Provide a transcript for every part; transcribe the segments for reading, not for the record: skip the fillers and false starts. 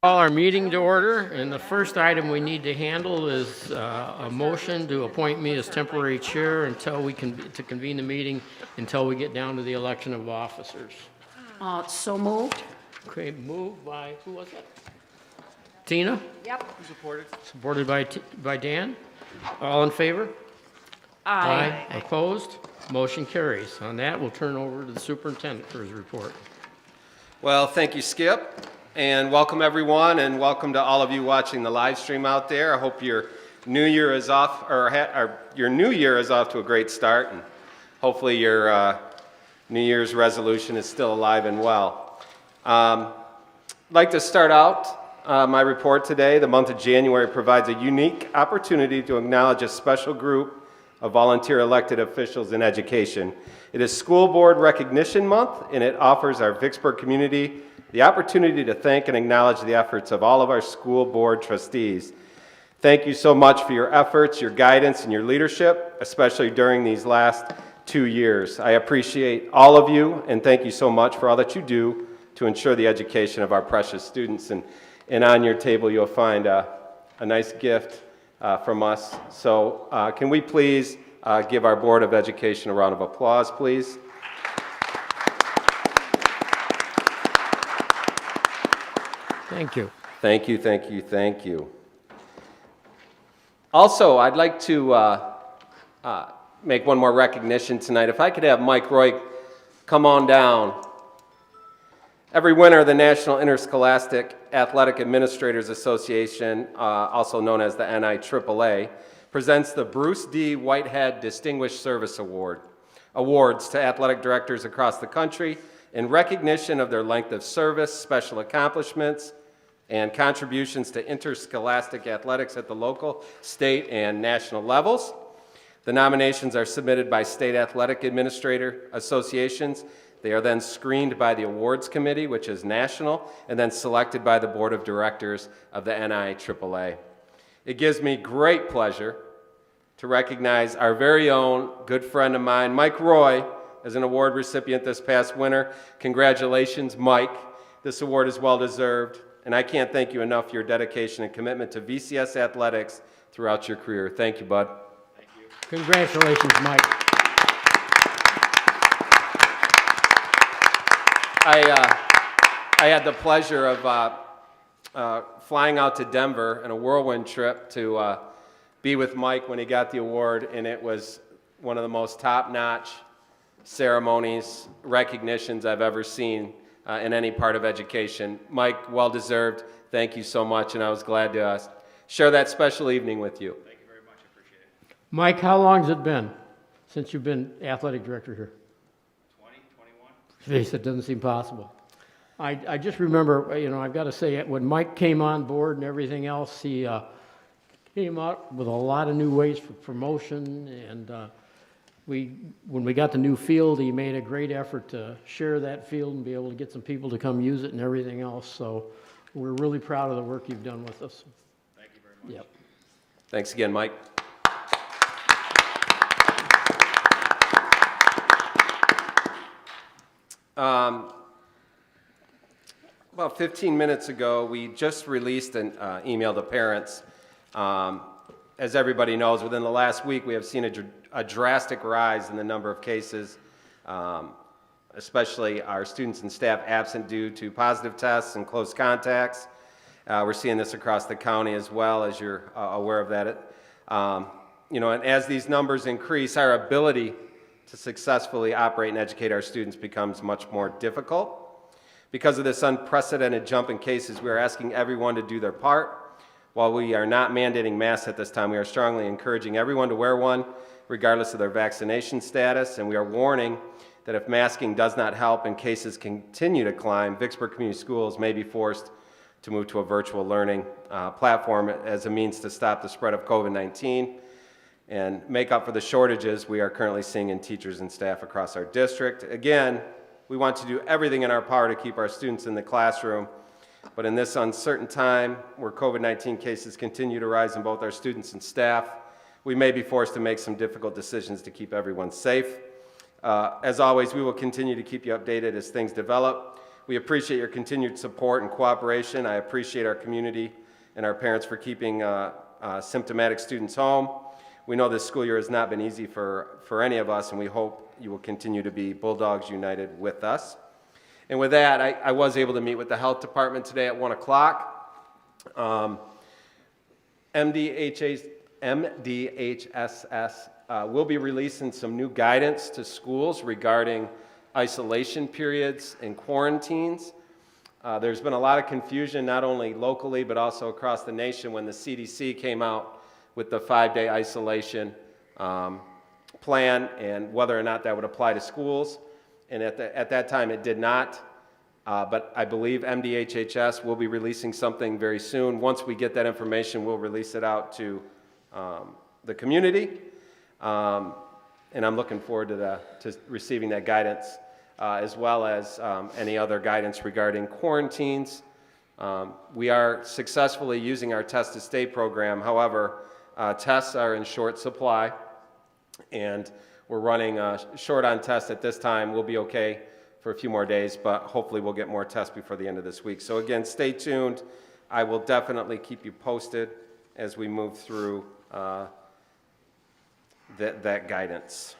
Call our meeting to order, and the first item we need to handle is a motion to appoint me as temporary chair until we can to convene the meeting until we get down to the election of officers. So moved. Okay, moved by, who was that? Tina? Yep. Supported by Dan. All in favor? Aye. Opposed? Motion carries. On that, we'll turn over to the superintendent for his report. Well, thank you, Skip, and welcome everyone, and welcome to all of you watching the live stream out there. I hope your new year is off, your new year is off to a great start, and hopefully your New Year's resolution is still alive and well. I'd like to start out my report today. The month of January provides a unique opportunity to acknowledge a special group of volunteer elected officials in education. It is School Board Recognition Month, and it offers our Vicksburg community the opportunity to thank and acknowledge the efforts of all of our school board trustees. Thank you so much for your efforts, your guidance, and your leadership, especially during these last 2 years. I appreciate all of you, and thank you so much for all that you do to ensure the education of our precious students. And on your table, you'll find a nice gift from us. So can we please give our Board of Education a round of applause, please? Thank you. Thank you, thank you, thank you. Also, I'd like to make one more recognition tonight. If I could have Mike Roy come on down. Every winter, the National Interscholastic Athletic Administrators Association, also known as the NIAAA, presents the Bruce D. Whitehead Distinguished Service Awards to athletic directors across the country in recognition of their length of service, special accomplishments, and contributions to interscholastic athletics at the local, state, and national levels. The nominations are submitted by state athletic administrator associations. They are then screened by the awards committee, which is national, and then selected by the board of directors of the NIAAA. It gives me great pleasure to recognize our very own good friend of mine, Mike Roy, as an award recipient this past winter. Congratulations, Mike. This award is well-deserved, and I can't thank you enough for your dedication and commitment to VCS athletics throughout your career. Thank you, bud. Thank you. Congratulations, Mike. I had the pleasure of flying out to Denver in a whirlwind trip to be with Mike when he got the award, and it was one of the most top-notch ceremonies, recognitions I've ever seen in any part of education. Mike, well-deserved. Thank you so much, and I was glad to share that special evening with you. Thank you very much. I appreciate it. Mike, how long has it been since you've been athletic director here? 20, 21? Jeez, it doesn't seem possible. I just remember, I've got to say, when Mike came on board and everything else, he came out with a lot of new ways for promotion, and when we got the new field, he made a great effort to share that field and be able to get some people to come use it and everything else. So we're really proud of the work you've done with us. Thank you very much. Yep. Thanks again, Mike. About 15 minutes ago, we just released an email to parents. As everybody knows, within the last week, we have seen a drastic rise in the number of cases, especially our students and staff absent due to positive tests and close contacts. We're seeing this across the county as well, as you're aware of that. And as these numbers increase, our ability to successfully operate and educate our students becomes much more difficult. Because of this unprecedented jump in cases, we are asking everyone to do their part. While we are not mandating masks at this time, we are strongly encouraging everyone to wear one, regardless of their vaccination status, and we are warning that if masking does not help and cases continue to climb, Vicksburg Community Schools may be forced to move to a virtual learning platform as a means to stop the spread of COVID-19 and make up for the shortages we are currently seeing in teachers and staff across our district. Again, we want to do everything in our power to keep our students in the classroom, but in this uncertain time where COVID-19 cases continue to rise in both our students and staff, we may be forced to make some difficult decisions to keep everyone safe. As always, we will continue to keep you updated as things develop. We appreciate your continued support and cooperation. I appreciate our community and our parents for keeping symptomatic students home. We know this school year has not been easy for any of us, and we hope you will continue to be Bulldogs United with us. And with that, I was able to meet with the health department today at 1 o'clock. MDHSS will be releasing some new guidance to schools regarding isolation periods and quarantines. There's been a lot of confusion, not only locally, but also across the nation when the CDC came out with the 5-day isolation plan and whether or not that would apply to schools. And at that time, it did not. But I believe MDHHS will be releasing something very soon. Once we get that information, we'll release it out to the community. And I'm looking forward to receiving that guidance, as well as any other guidance regarding quarantines. We are successfully using our Test to Stay program. However, tests are in short supply, and we're running short on tests at this time. We'll be okay for a few more days, but hopefully we'll get more tests before the end of this week. So again, stay tuned. I will definitely keep you posted as we move through that guidance.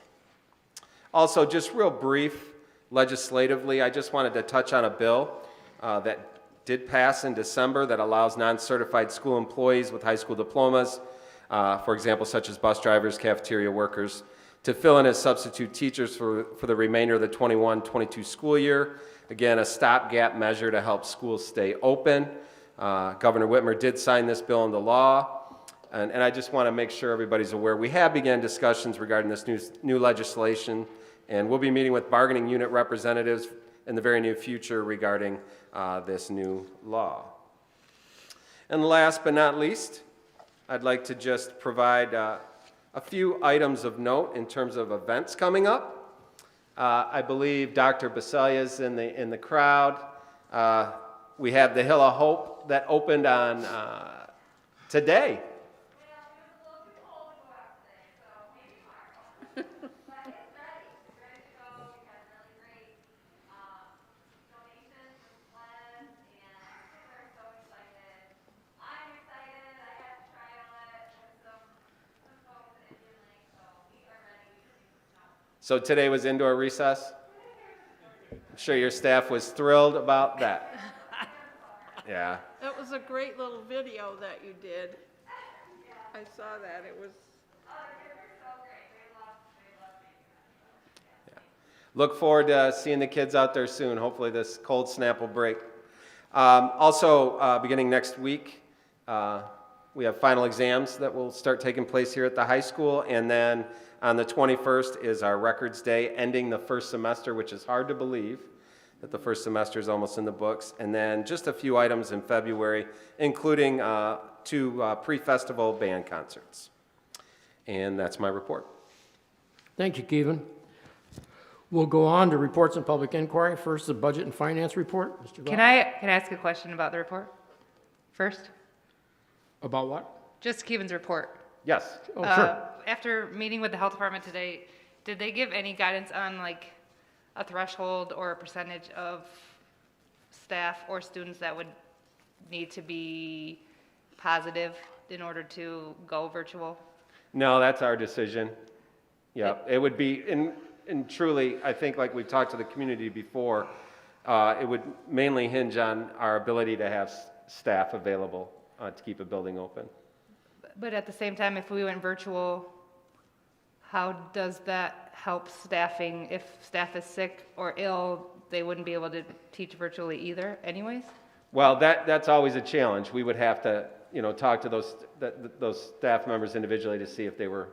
Also, just real brief, legislatively, I just wanted to touch on a bill that did pass in December that allows non-certified school employees with high school diplomas, for example, such as bus drivers, cafeteria workers, to fill in as substitute teachers for the remainder of the 21-22 school year. Again, a stopgap measure to help schools stay open. Governor Whitmer did sign this bill into law, and I just want to make sure everybody's aware. We have begun discussions regarding this new legislation, and we'll be meeting with bargaining unit representatives in the very near future regarding this new law. And last but not least, I'd like to just provide a few items of note in terms of events coming up. I believe Dr. Basalia is in the crowd. We have the Hill of Hope that opened on today. So today was indoor recess? I'm sure your staff was thrilled about that. Yeah. It was a great little video that you did. I saw that. It was. Yeah. Look forward to seeing the kids out there soon. Hopefully this cold snap will break. Also, beginning next week, we have final exams that will start taking place here at the high school, and then on the 21st is our records day, ending the first semester, which is hard to believe that the first semester is almost in the books. And then just a few items in February, including 2 pre-festival band concerts. And that's my report. Thank you, Kevin. We'll go on to reports and public inquiry. First, the budget and finance report. Mr. Goff. Can I ask a question about the report first? About what? Just Kevin's report. Yes. Oh, sure. After meeting with the health department today, did they give any guidance on like a threshold or a percentage of staff or students that would need to be positive in order to go virtual? No, that's our decision. Yeah, it would be, and truly, I think like we've talked to the community before, it would mainly hinge on our ability to have staff available to keep a building open. But at the same time, if we went virtual, how does that help staffing? If staff is sick or ill, they wouldn't be able to teach virtually either anyways? Well, that's always a challenge. We would have to, talk to those staff members individually to see if they were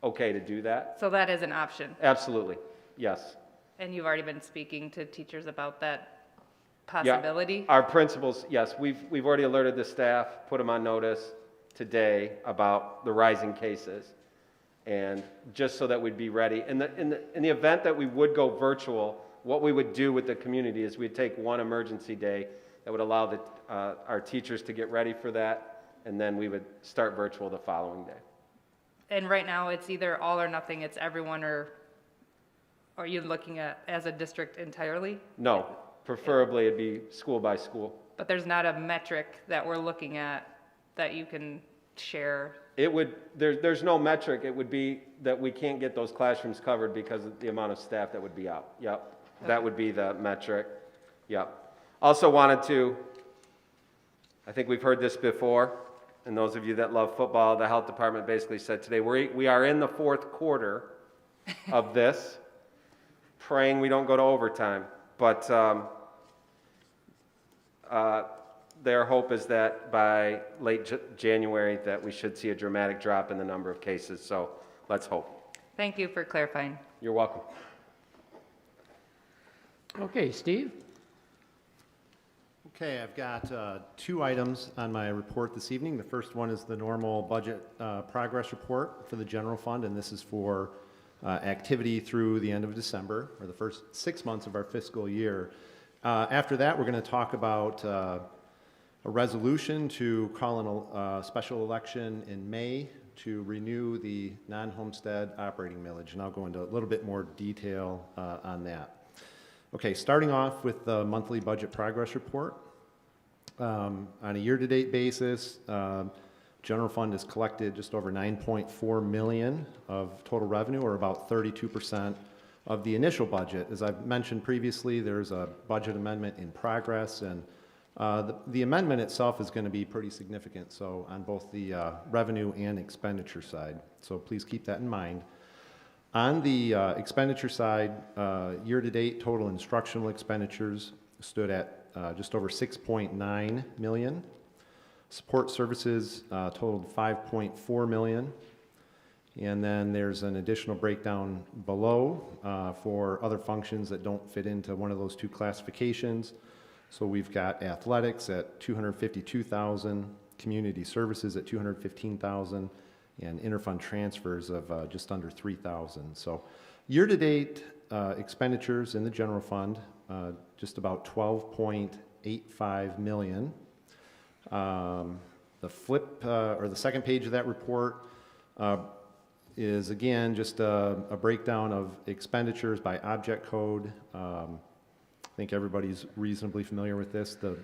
okay to do that. So that is an option. Absolutely, yes. And you've already been speaking to teachers about that Yeah, possibility? our principals, yes, we've already alerted the staff, put them on notice today about the rising cases, and just so that we'd be ready. In the event that we would go virtual, what we would do with the community is we'd take one emergency day that would allow our teachers to get ready for that, and then we would start virtual the following day. And right now, it's either all or nothing, it's everyone, or are you looking at as a district entirely? No, Preferably it'd be school by school. But there's not a metric that we're looking at that you can share. It would, there's no metric, it would be that we can't get those classrooms covered because of the amount of staff that would be out. Yep, that would be the metric. Yep. Also wanted to, I think we've heard this before, and those of you that love football, the health department basically said today, we are in the fourth quarter of this, praying we don't go to overtime. But their hope is that by late January that we should see a dramatic drop in the number of cases. So let's hope. Thank you for clarifying. You're welcome. Okay, Steve? Okay, I've got two items on my report this evening. The first one is the normal budget progress report for the general fund, and this is for activity through the end of December, or the first 6 months of our fiscal year. After that, we're going to talk about a resolution to call a special election in May to renew the non-homestead operating millage, and I'll go into a little bit more detail on that. Okay, starting off with the monthly budget progress report. On a year-to-date basis, general fund has collected just over $9.4 million of total revenue, or about 32% of the initial budget. As I've mentioned previously, there's a budget amendment in progress, and the amendment itself is going to be pretty significant, so on both the revenue and expenditure side. So please keep that in mind. On the expenditure side, year-to-date total instructional expenditures stood at just over $6.9 million. Support services totaled $5.4 million. And then there's an additional breakdown below for other functions that don't fit into one of those two classifications. So we've got athletics at $252,000, community services at $215,000, and interfund transfers of just under $3,000. So year-to-date expenditures in the general fund, just about $12.85 million. The flip, or the second page of that report, is again just a breakdown of expenditures by object code. I think everybody's reasonably familiar with this. The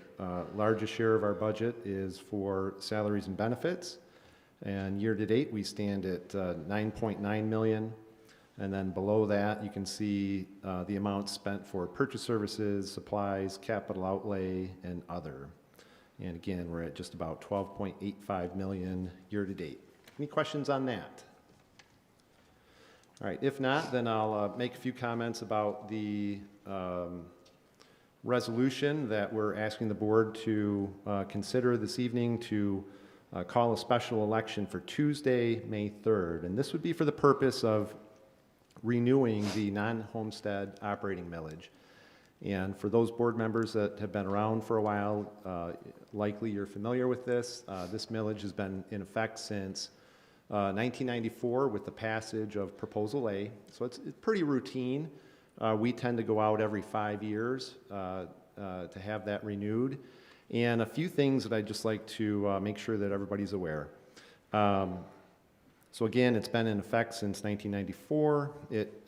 largest share of our budget is for salaries and benefits, and year to date we stand at $9.9 million. And then below that you can see the amount spent for purchase services, supplies, capital outlay, and other. And again, we're at just about $12.85 million year to date. Any questions on that? All right, if not, then I'll make a few comments about the resolution that we're asking the board to consider this evening to call a special election for Tuesday, May 3rd. And this would be for the purpose of renewing the non-homestead operating millage. And for those board members that have been around for a while, likely you're familiar with this. This millage has been in effect since 1994 with the passage of Proposal A. So it's pretty routine. We tend to go out every 5 years to have that renewed. And a few things that I'd just like to make sure that everybody's aware. So again, it's been in effect since 1994.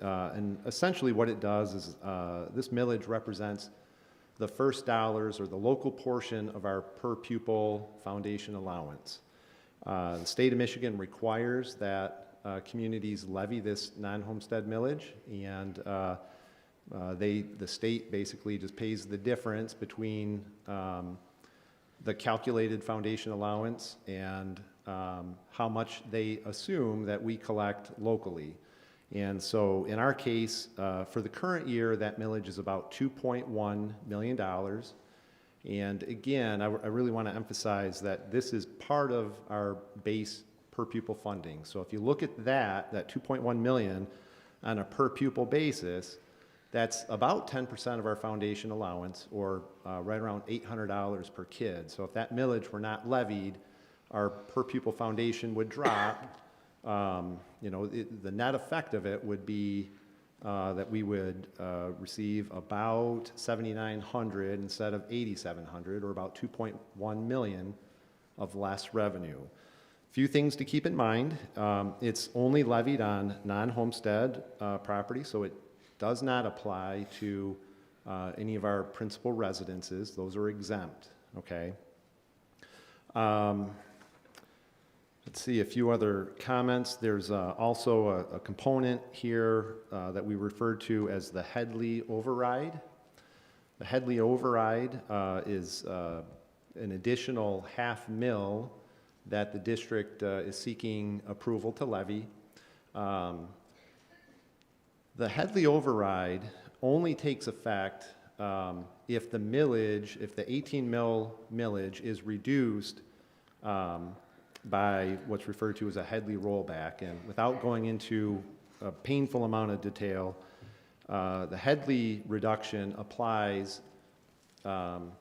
And essentially what it does is this millage represents the first dollars or the local portion of our per pupil foundation allowance. The state of Michigan requires that communities levy this non-homestead millage, and the state basically just pays the difference between the calculated foundation allowance and how much they assume that we collect locally. And so in our case, for the current year, that millage is about $2.1 million. And again, I really want to emphasize that this is part of our base per pupil funding. So if you look at that $2.1 million on a per pupil basis, that's about 10% of our foundation allowance, or right around $800 per kid. So if that millage were not levied, our per pupil foundation would drop. The net effect of it would be that we would receive about $7,900 instead of $8,700, or about $2.1 million of less revenue. Few things to keep in mind. It's only levied on non-homestead property, so it does not apply to any of our principal residences. Those are exempt, okay? Let's see, a few other comments. There's also a component here that we refer to as the Headley Override. The Headley Override is an additional $500,000 that the district is seeking approval to levy. The Headley Override only takes effect if the millage, if the 18 mil millage is reduced by what's referred to as a Headley rollback. And without going into a painful amount of detail, the Headley reduction applies,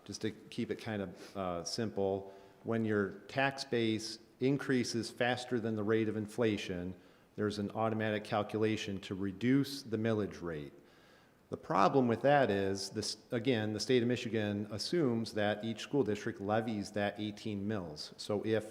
just to keep it kind of simple, when your tax base increases faster than the rate of inflation, there's an automatic calculation to reduce the millage rate. The problem with that is, this, again, the state of Michigan assumes that each school district levies that 18 mills. So if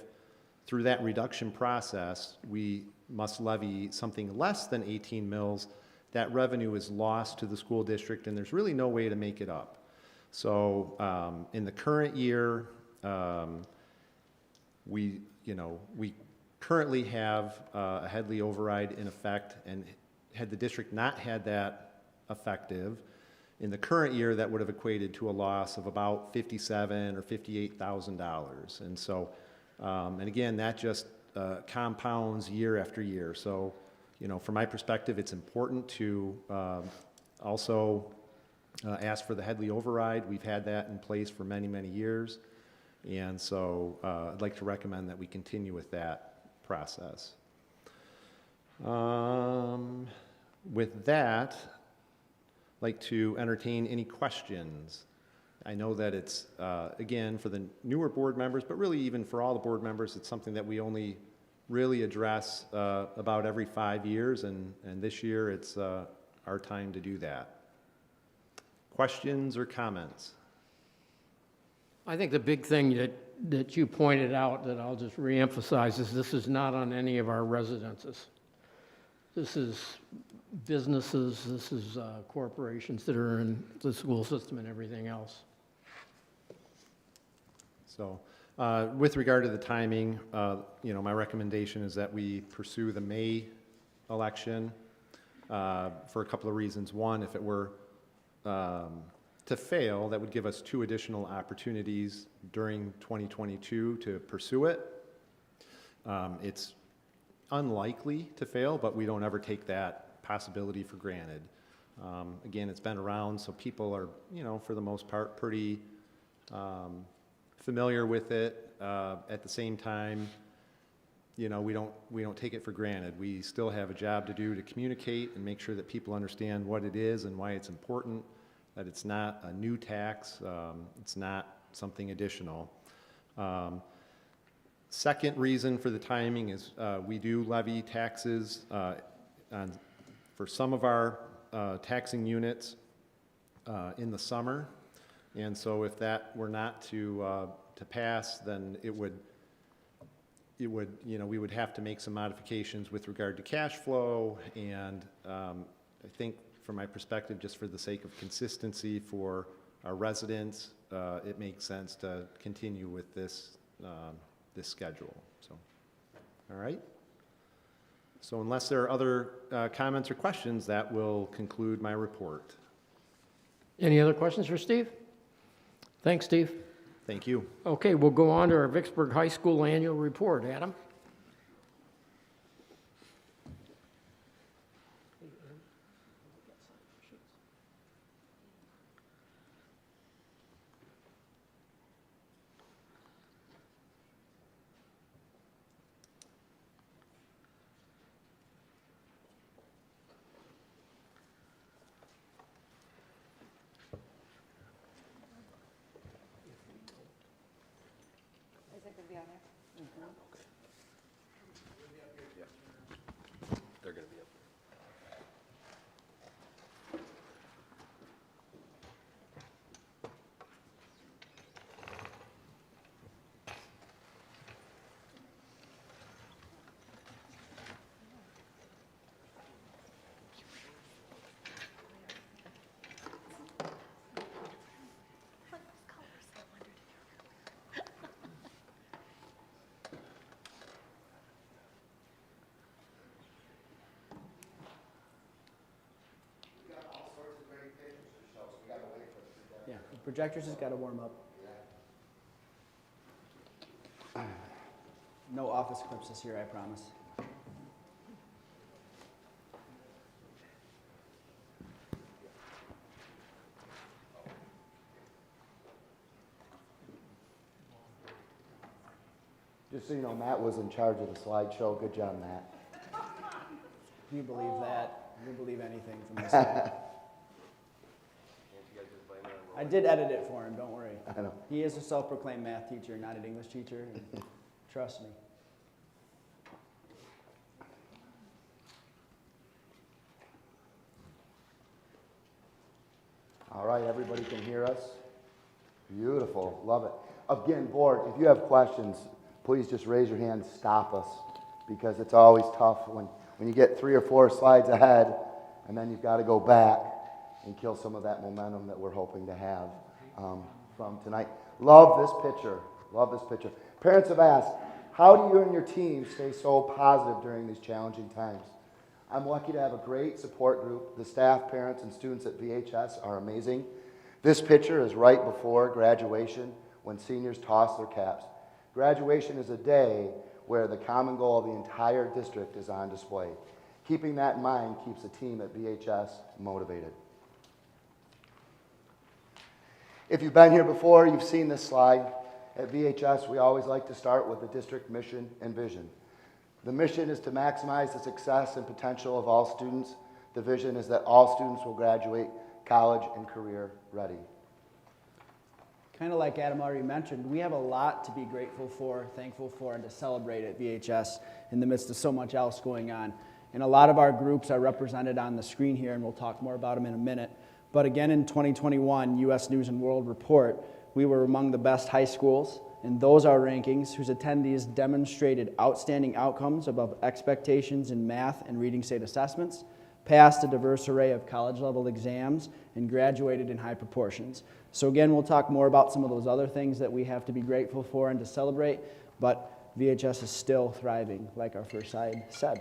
through that reduction process, we must levy something less than 18 mills, that revenue is lost to the school district, and there's really no way to make it up. So in the current year, we currently have a Headley override in effect, and had the district not had that effective, in the current year that would have equated to a loss of about $57,000 or $58,000. And so, and again, that just compounds year after year. So, from my perspective, it's important to also ask for the Headley override. We've had that in place for many, many years. And so I'd like to recommend that we continue with that process. With that, I'd like to entertain any questions. I know that it's, again, for the newer board members, but really even for all the board members, it's something that we only really address about every 5 years, and this year it's our time to do that. Questions or comments? I think the big thing that you pointed out that I'll just reemphasize is this is not on any of our residences. This is businesses, this is corporations that are in the school system and everything else. So with regard to the timing, my recommendation is that we pursue the May election for a couple of reasons. One, if it were to fail, that would give us 2 additional opportunities during 2022 to pursue it. It's unlikely to fail, but we don't ever take that possibility for granted. Again, it's been around, so people are, for the most part, pretty familiar with it. At the same time, we don't take it for granted. We still have a job to do to communicate and make sure that people understand what it is and why it's important, that it's not a new tax, it's not something additional. Second reason for the timing is we do levy taxes for some of our taxing units in the summer, and so if that were not to pass, then we would have to make some modifications with regard to cash flow, and I think from my perspective, just for the sake of consistency for our residents, it makes sense to continue with this schedule. So, all right. So unless there are other comments or questions, that will conclude my report. Any other questions for Steve? Thanks, Steve. Thank you. Okay, we'll go on to our Vicksburg High School Annual Report. Adam? They're going to be up. Projectors has got to warm up. No office clips this year, I promise. Just so you know, Matt was in charge of the slideshow. Good job, Matt. You believe that? You believe anything from this guy. I did edit it for him, don't worry. I know. He is a self-proclaimed math teacher, not an English teacher. And trust me. All right, everybody can hear us? Beautiful, love it. Again, board, if you have questions, please just raise your hand, stop us, because it's always tough when you get 3 or 4 slides ahead, and then you've got to go back and kill some of that momentum that we're hoping to have from tonight. Love this picture, love this picture. Parents have asked, how do you and your team stay so positive during these challenging times? I'm lucky to have a great support group. The staff, parents, and students at VHS are amazing. This picture is right before graduation when seniors toss their caps. Graduation is a day where the common goal of the entire district is on display. Keeping that in mind keeps the team at VHS motivated. If you've been here before, you've seen this slide. At VHS, we always like to start with the district mission and vision. The mission is to maximize the success and potential of all students. The vision is that all students will graduate college and career ready. Kind of like Adam already mentioned, we have a lot to be grateful for, thankful for, and to celebrate at VHS in the midst of so much else going on. And a lot of our groups are represented on the screen here, and we'll talk more about them in a minute. But again, in 2021 U.S. News & World Report, we were among the best high schools, and those are rankings whose attendees demonstrated outstanding outcomes above expectations in math and reading state assessments, passed a diverse array of college-level exams, and graduated in high proportions. So again, we'll talk more about some of those other things that we have to be grateful for and to celebrate, but VHS is still thriving, like our first slide said.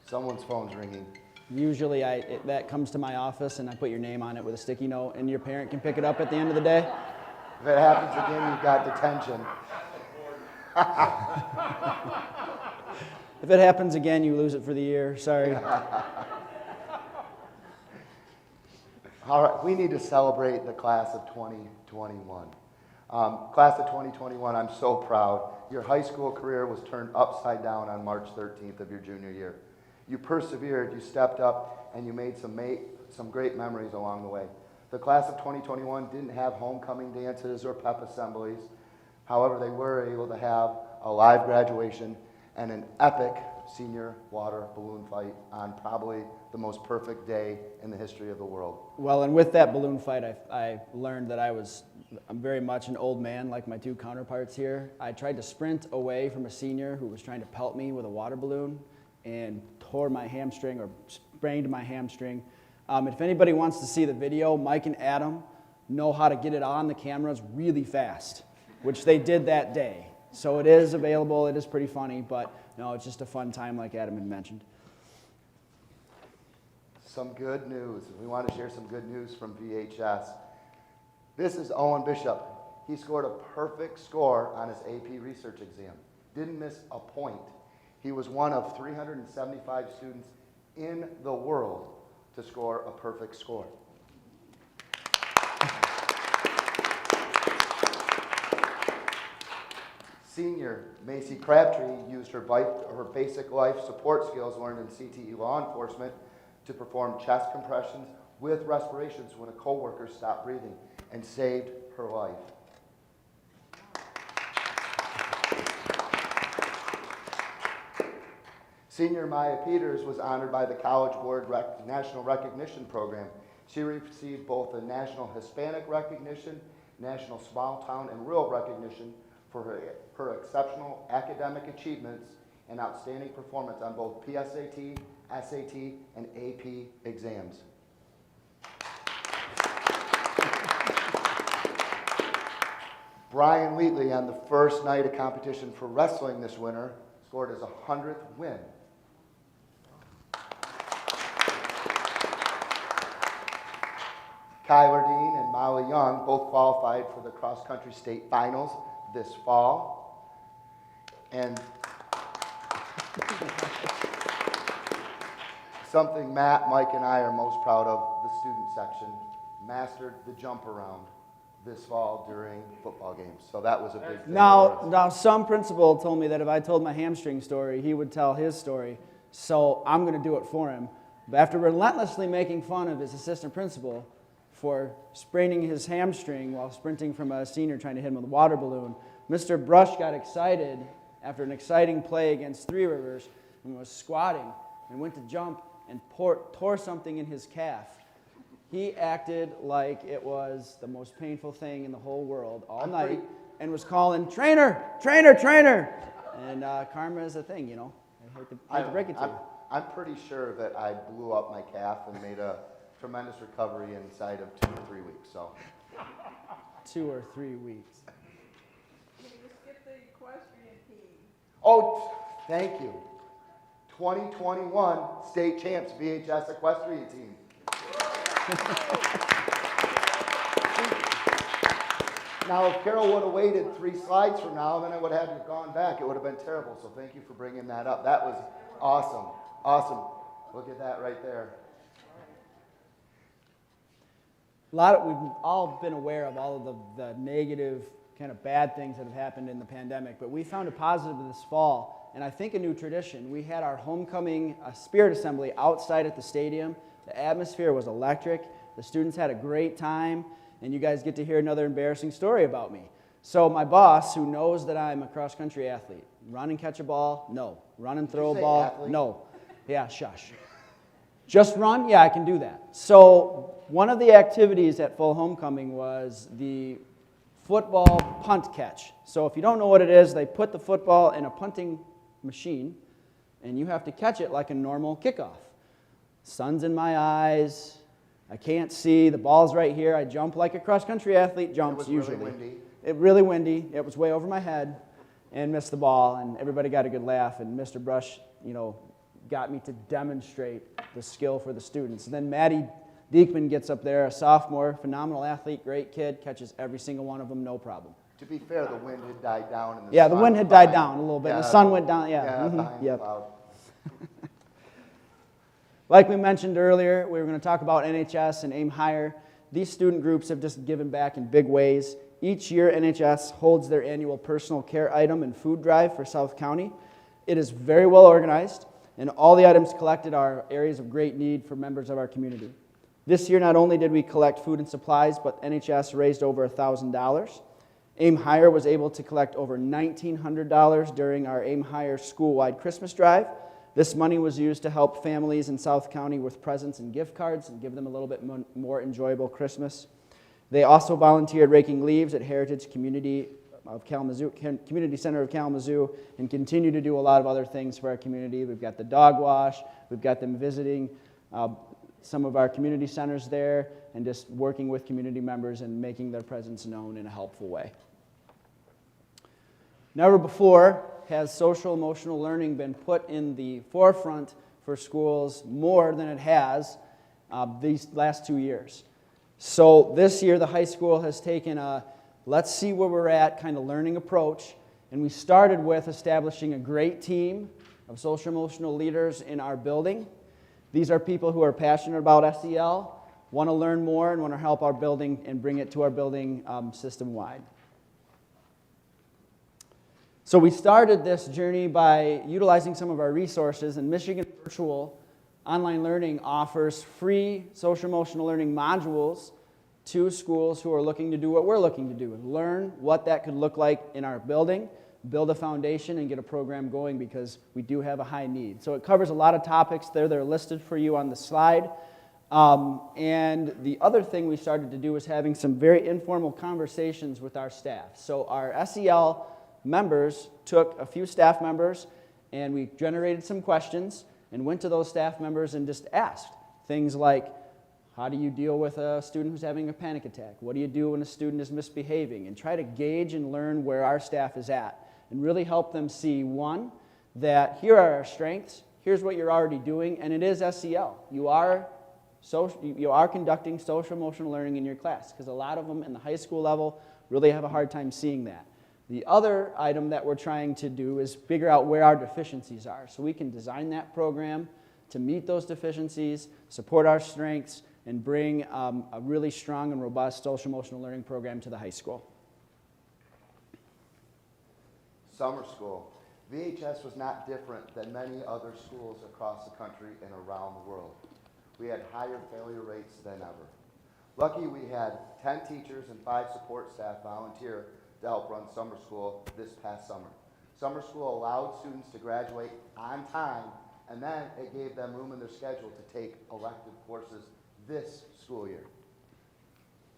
Someone's phone's ringing. Usually that comes to my office and I put your name on it with a sticky note and your parent can pick it up at the end of the day. If it happens again, you've got detention. If it happens again, you lose it for the year. Sorry. All right, we need to celebrate the class of 2021. Class of 2021, I'm so proud. Your high school career was turned upside down on March 13th of your junior year. You persevered, you stepped up, and you made some great memories along the way. The class of 2021 didn't have homecoming dances or pep assemblies. However, they were able to have a live graduation and an epic senior water balloon fight on probably the most perfect day in the history of the world. Well, and with that balloon fight, I learned that I'm very much an old man like my two counterparts here. I tried to sprint away from a senior who was trying to pelt me with a water balloon and tore my hamstring or sprained my hamstring. If anybody wants to see the video, Mike and Adam know how to get it on the cameras really fast, which they did that day. So it is available, it is pretty funny, but no, it's just a fun time like Adam had mentioned. Some good news. We want to share some good news from VHS. This is Owen Bishop. He scored a perfect score on his AP research exam. Didn't miss a point. He was one of 375 students in the world to score a perfect score. Senior Macy Crabtree used her basic life support skills learned in CTE law enforcement to perform chest compressions with respirations when a coworker stopped breathing and saved her life. Senior Maya Peters was honored by the College Board National Recognition Program. She received both the National Hispanic Recognition, National Small Town and Rural Recognition for her exceptional academic achievements and outstanding performance on both PSAT, SAT, and AP exams. Brian Wheatley, on the first night of competition for wrestling this winter, scored his 100th win. Kyler Dean and Molly Young both qualified for the cross-country state finals this fall. And something Matt, Mike, and I are most proud of, the student section mastered the jump around this fall during football games. So that was a big thing. Now, some principal told me that if I told my hamstring story, he would tell his story. So I'm going to do it for him. But after relentlessly making fun of his assistant principal for spraining his hamstring while sprinting from a senior trying to hit him with a water balloon, Mr. Brush got excited after an exciting play against Three Rivers and was squatting and went to jump and tore something in his calf. He acted like it was the most painful thing in the whole world all night and was calling, "Trainer, trainer, trainer." And karma is a thing, you know. I hate to break it to you. I'm pretty sure that I blew up my calf and made a tremendous recovery inside of 2 or 3 weeks. So 2 or 3 weeks. You skipped the equestrian team. Oh, thank you. 2021 state champs VHS equestrian team. Now, if Carol would have waited 3 slides from now, then I would have had gone back. It would have been terrible. So thank you for bringing that up. That was awesome. Awesome. Look at that right there. We've all been aware of all of the negative, kind of bad things that have happened in the pandemic, but we found a positive this fall, and I think a new tradition. We had our homecoming spirit assembly outside at the stadium. The atmosphere was electric. The students had a great time, and you guys get to hear another embarrassing story about me. So my boss, who knows that I'm a cross-country athlete, run and catch a ball? No. Run and throw a ball? Athlete? No. Yeah, shush. Just run? Yeah, I can do that. So one of the activities at full homecoming was the football punt catch. So if you don't know what it is, they put the football in a punting machine, and you have to catch it like a normal kickoff. Sun's in my eyes. I can't see. The ball's right here. I jump like a cross-country athlete jumps usually. Really windy. It really windy. It was way over my head, and missed the ball, and everybody got a good laugh. And Mr. Brush, got me to demonstrate the skill for the students. And then Maddie Diekman gets up there, a sophomore, phenomenal athlete, great kid, catches every single one of them, no problem. To be fair, the wind had died down. And The wind had died down a little bit. The sun went down, behind the Yep. cloud. Like we mentioned earlier, we were going to talk about NHS and Aim Higher. These student groups have just given back in big ways. Each year, NHS holds their annual personal care item and food drive for South County. It is very well organized, and all the items collected are areas of great need for members of our community. This year, not only did we collect food and supplies, but NHS raised over $1,000. Aim Higher was able to collect over $1,900 during our Aim Higher school-wide Christmas drive. This money was used to help families in South County with presents and gift cards and give them a little bit more enjoyable Christmas. They also volunteered raking leaves at Heritage Community Center of Kalamazoo, and continue to do a lot of other things for our community. We've got the dog wash, we've got them visiting some of our community centers there, and just working with community members and making their presence known in a helpful way. Never before has social emotional learning been put in the forefront for schools more than it has these last 2 years. So this year, the high school has taken a let's see where we're at kind of learning approach, and we started with establishing a great team of social emotional leaders in our building. These are people who are passionate about SEL, want to learn more, and want to help our building and bring it to our building system-wide. So we started this journey by utilizing some of our resources, and Michigan Virtual Online Learning offers free social emotional learning modules to schools who are looking to do what we're looking to do, and learn what that could look like in our building, build a foundation, and get a program going, because we do have a high need. So it covers a lot of topics there. They're listed for you on the slide. And the other thing we started to do was having some very informal conversations with our staff. So our SEL members took a few staff members, and we generated some questions and went to those staff members and just asked things like, how do you deal with a student who's having a panic attack? What do you do when a student is misbehaving? And try to gauge and learn where our staff is at, and really help them see, one, that here are our strengths, here's what you're already doing, and it is SEL. You are you are conducting social emotional learning in your class, because a lot of them in the high school level really have a hard time seeing that. The other item that we're trying to do is figure out where our deficiencies are, so we can design that program to meet those deficiencies, support our strengths, and bring a really strong and robust social emotional learning program to the high school. Summer school. VHS was not different than many other schools across the country and around the world. We had higher failure rates than ever. Lucky we had 10 teachers and 5 support staff volunteer to help run summer school this past summer. Summer school allowed students to graduate on time, and then it gave them room in their schedule to take elective courses this school year.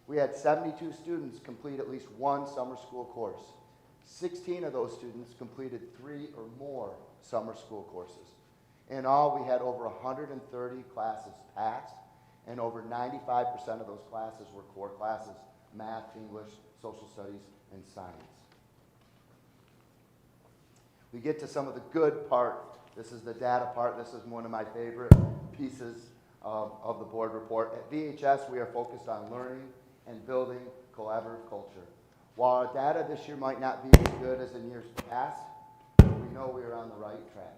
We had 72 students complete at least one summer school course. 16 of those students completed 3 or more summer school courses. In all, we had over 130 classes passed, and over 95% of those classes were core classes: math, English, social studies, and science. We get to some of the good part. This is the data part. This is one of my favorite pieces of the board report. At VHS, we are focused on learning and building collaborative culture. While our data this year might not be as good as in years past, we know we are on the right track.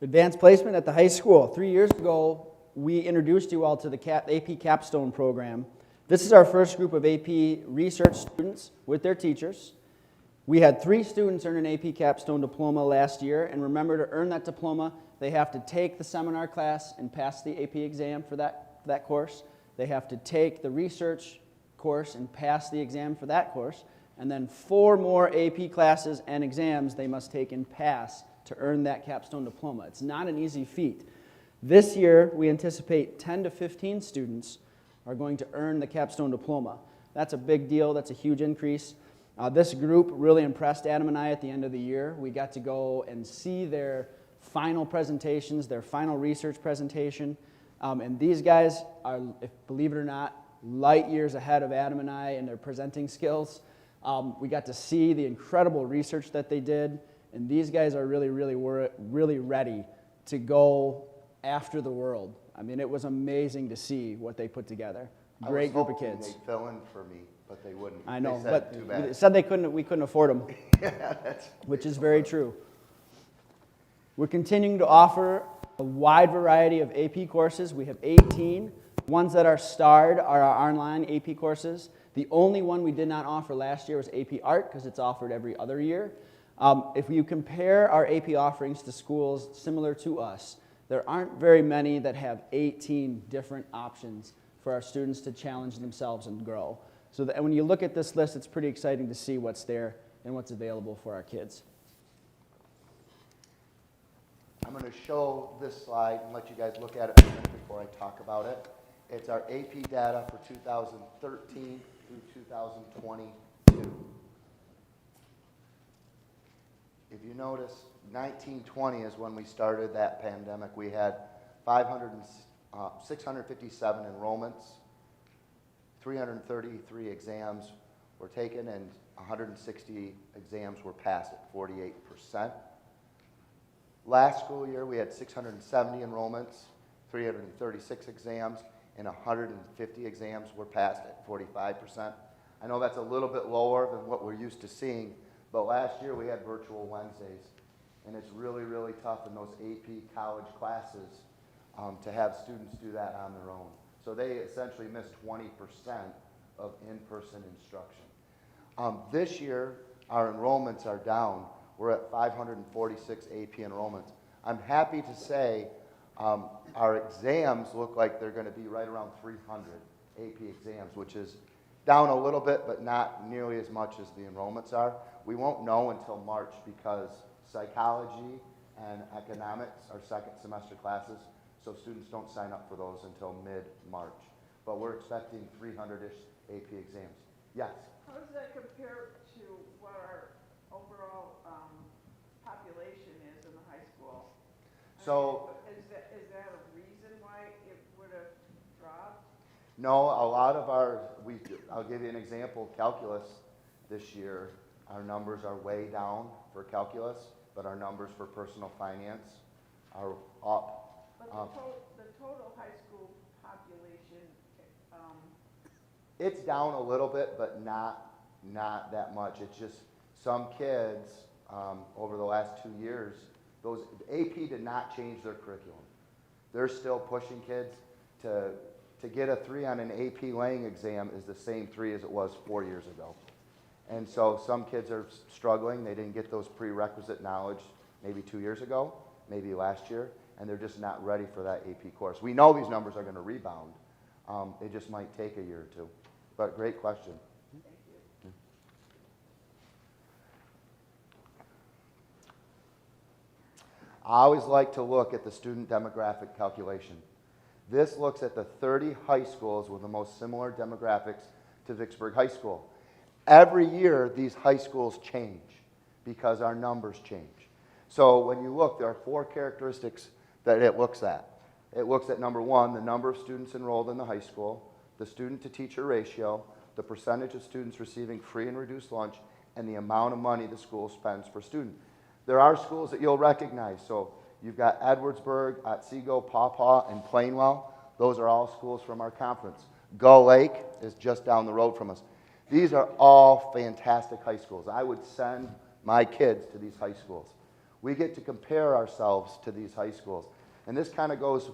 Advanced placement at the high school. 3 years ago, we introduced you all to the AP Capstone program. This is our first group of AP research students with their teachers. We had 3 students earn an AP Capstone diploma last year, and remember, to earn that diploma, they have to take the seminar class and pass the AP exam for that course. They have to take the research course and pass the exam for that course, and then 4 more AP classes and exams they must take and pass to earn that capstone diploma. It's not an easy feat. This year, we anticipate 10 to 15 students are going to earn the capstone diploma. That's a big deal. That's a huge increase. This group really impressed Adam and I at the end of the year. We got to go and see their final presentations, their final research presentation. And these guys are, believe it or not, light years ahead of Adam and I in their presenting skills. We got to see the incredible research that they did. And these guys are really ready to go after the world. I mean, it was amazing to see what they put together. Great group of kids. They'd fill in for me, but they wouldn't. I know, They said, but too bad. they said we couldn't afford them, which is very true. We're continuing to offer a wide variety of AP courses. We have 18. Ones that are starred are our online AP courses. The only one we did not offer last year was AP Art, because it's offered every other year. If you compare our AP offerings to schools similar to us, there aren't very many that have 18 different options for our students to challenge themselves and grow. So that when you look at this list, it's pretty exciting to see what's there and what's available for our kids. I'm going to show this slide and let you guys look at it a minute before I talk about it. It's our AP data for 2013 through 2022. If you notice, 1920 is when we started that pandemic. We had 657 enrollments, 333 exams were taken, and 160 exams were passed at 48%. Last school year, we had 670 enrollments, 336 exams, and 150 exams were passed at 45%. I know that's a little bit lower than what we're used to seeing, but last year we had virtual Wednesdays, and it's really tough in those AP college classes to have students do that on their own. So they essentially missed 20% of in-person instruction. This year, our enrollments are down. We're at 546 AP enrollments. I'm happy to say our exams look like they're going to be right around 300 AP exams, which is down a little bit, but not nearly as much as the enrollments are. We won't know until March because psychology and economics are second semester classes, so students don't sign up for those until mid-March. But we're expecting 300-ish AP exams. Yes? How does that compare to what our overall population is in the high school? So, Is that a reason why it would have dropped? no, a lot of I'll give you an example, calculus this year, our numbers are way down for calculus, but our numbers for personal finance are up. But the total high school population, It's down a little bit, but not that much. It's just some kids, over the last 2 years, those AP did not change their curriculum. They're still pushing kids to get a 3 on an AP laying exam is the same 3 as it was 4 years ago. And so some kids are struggling. They didn't get those prerequisite knowledge maybe 2 years ago, maybe last year, and they're just not ready for that AP course. We know these numbers are going to rebound. It just might take a year or two. But great question. I always like to look at the student demographic calculation. This looks at the 30 high schools with the most similar demographics to Vicksburg High School. Every year, these high schools change because our numbers change. So when you look, there are 4 characteristics that it looks at. It looks at number 1, the number of students enrolled in the high school, the student-to-teacher ratio, the percentage of students receiving free and reduced lunch, and the amount of money the school spends per student. There are schools that you'll recognize. So you've got Edwardsburg, Otsego, Paw Paw, and Plainwell. Those are all schools from our conference. Gull Lake is just down the road from us. These are all fantastic high schools. I would send my kids to these high schools. We get to compare ourselves to these high schools. And this kind of goes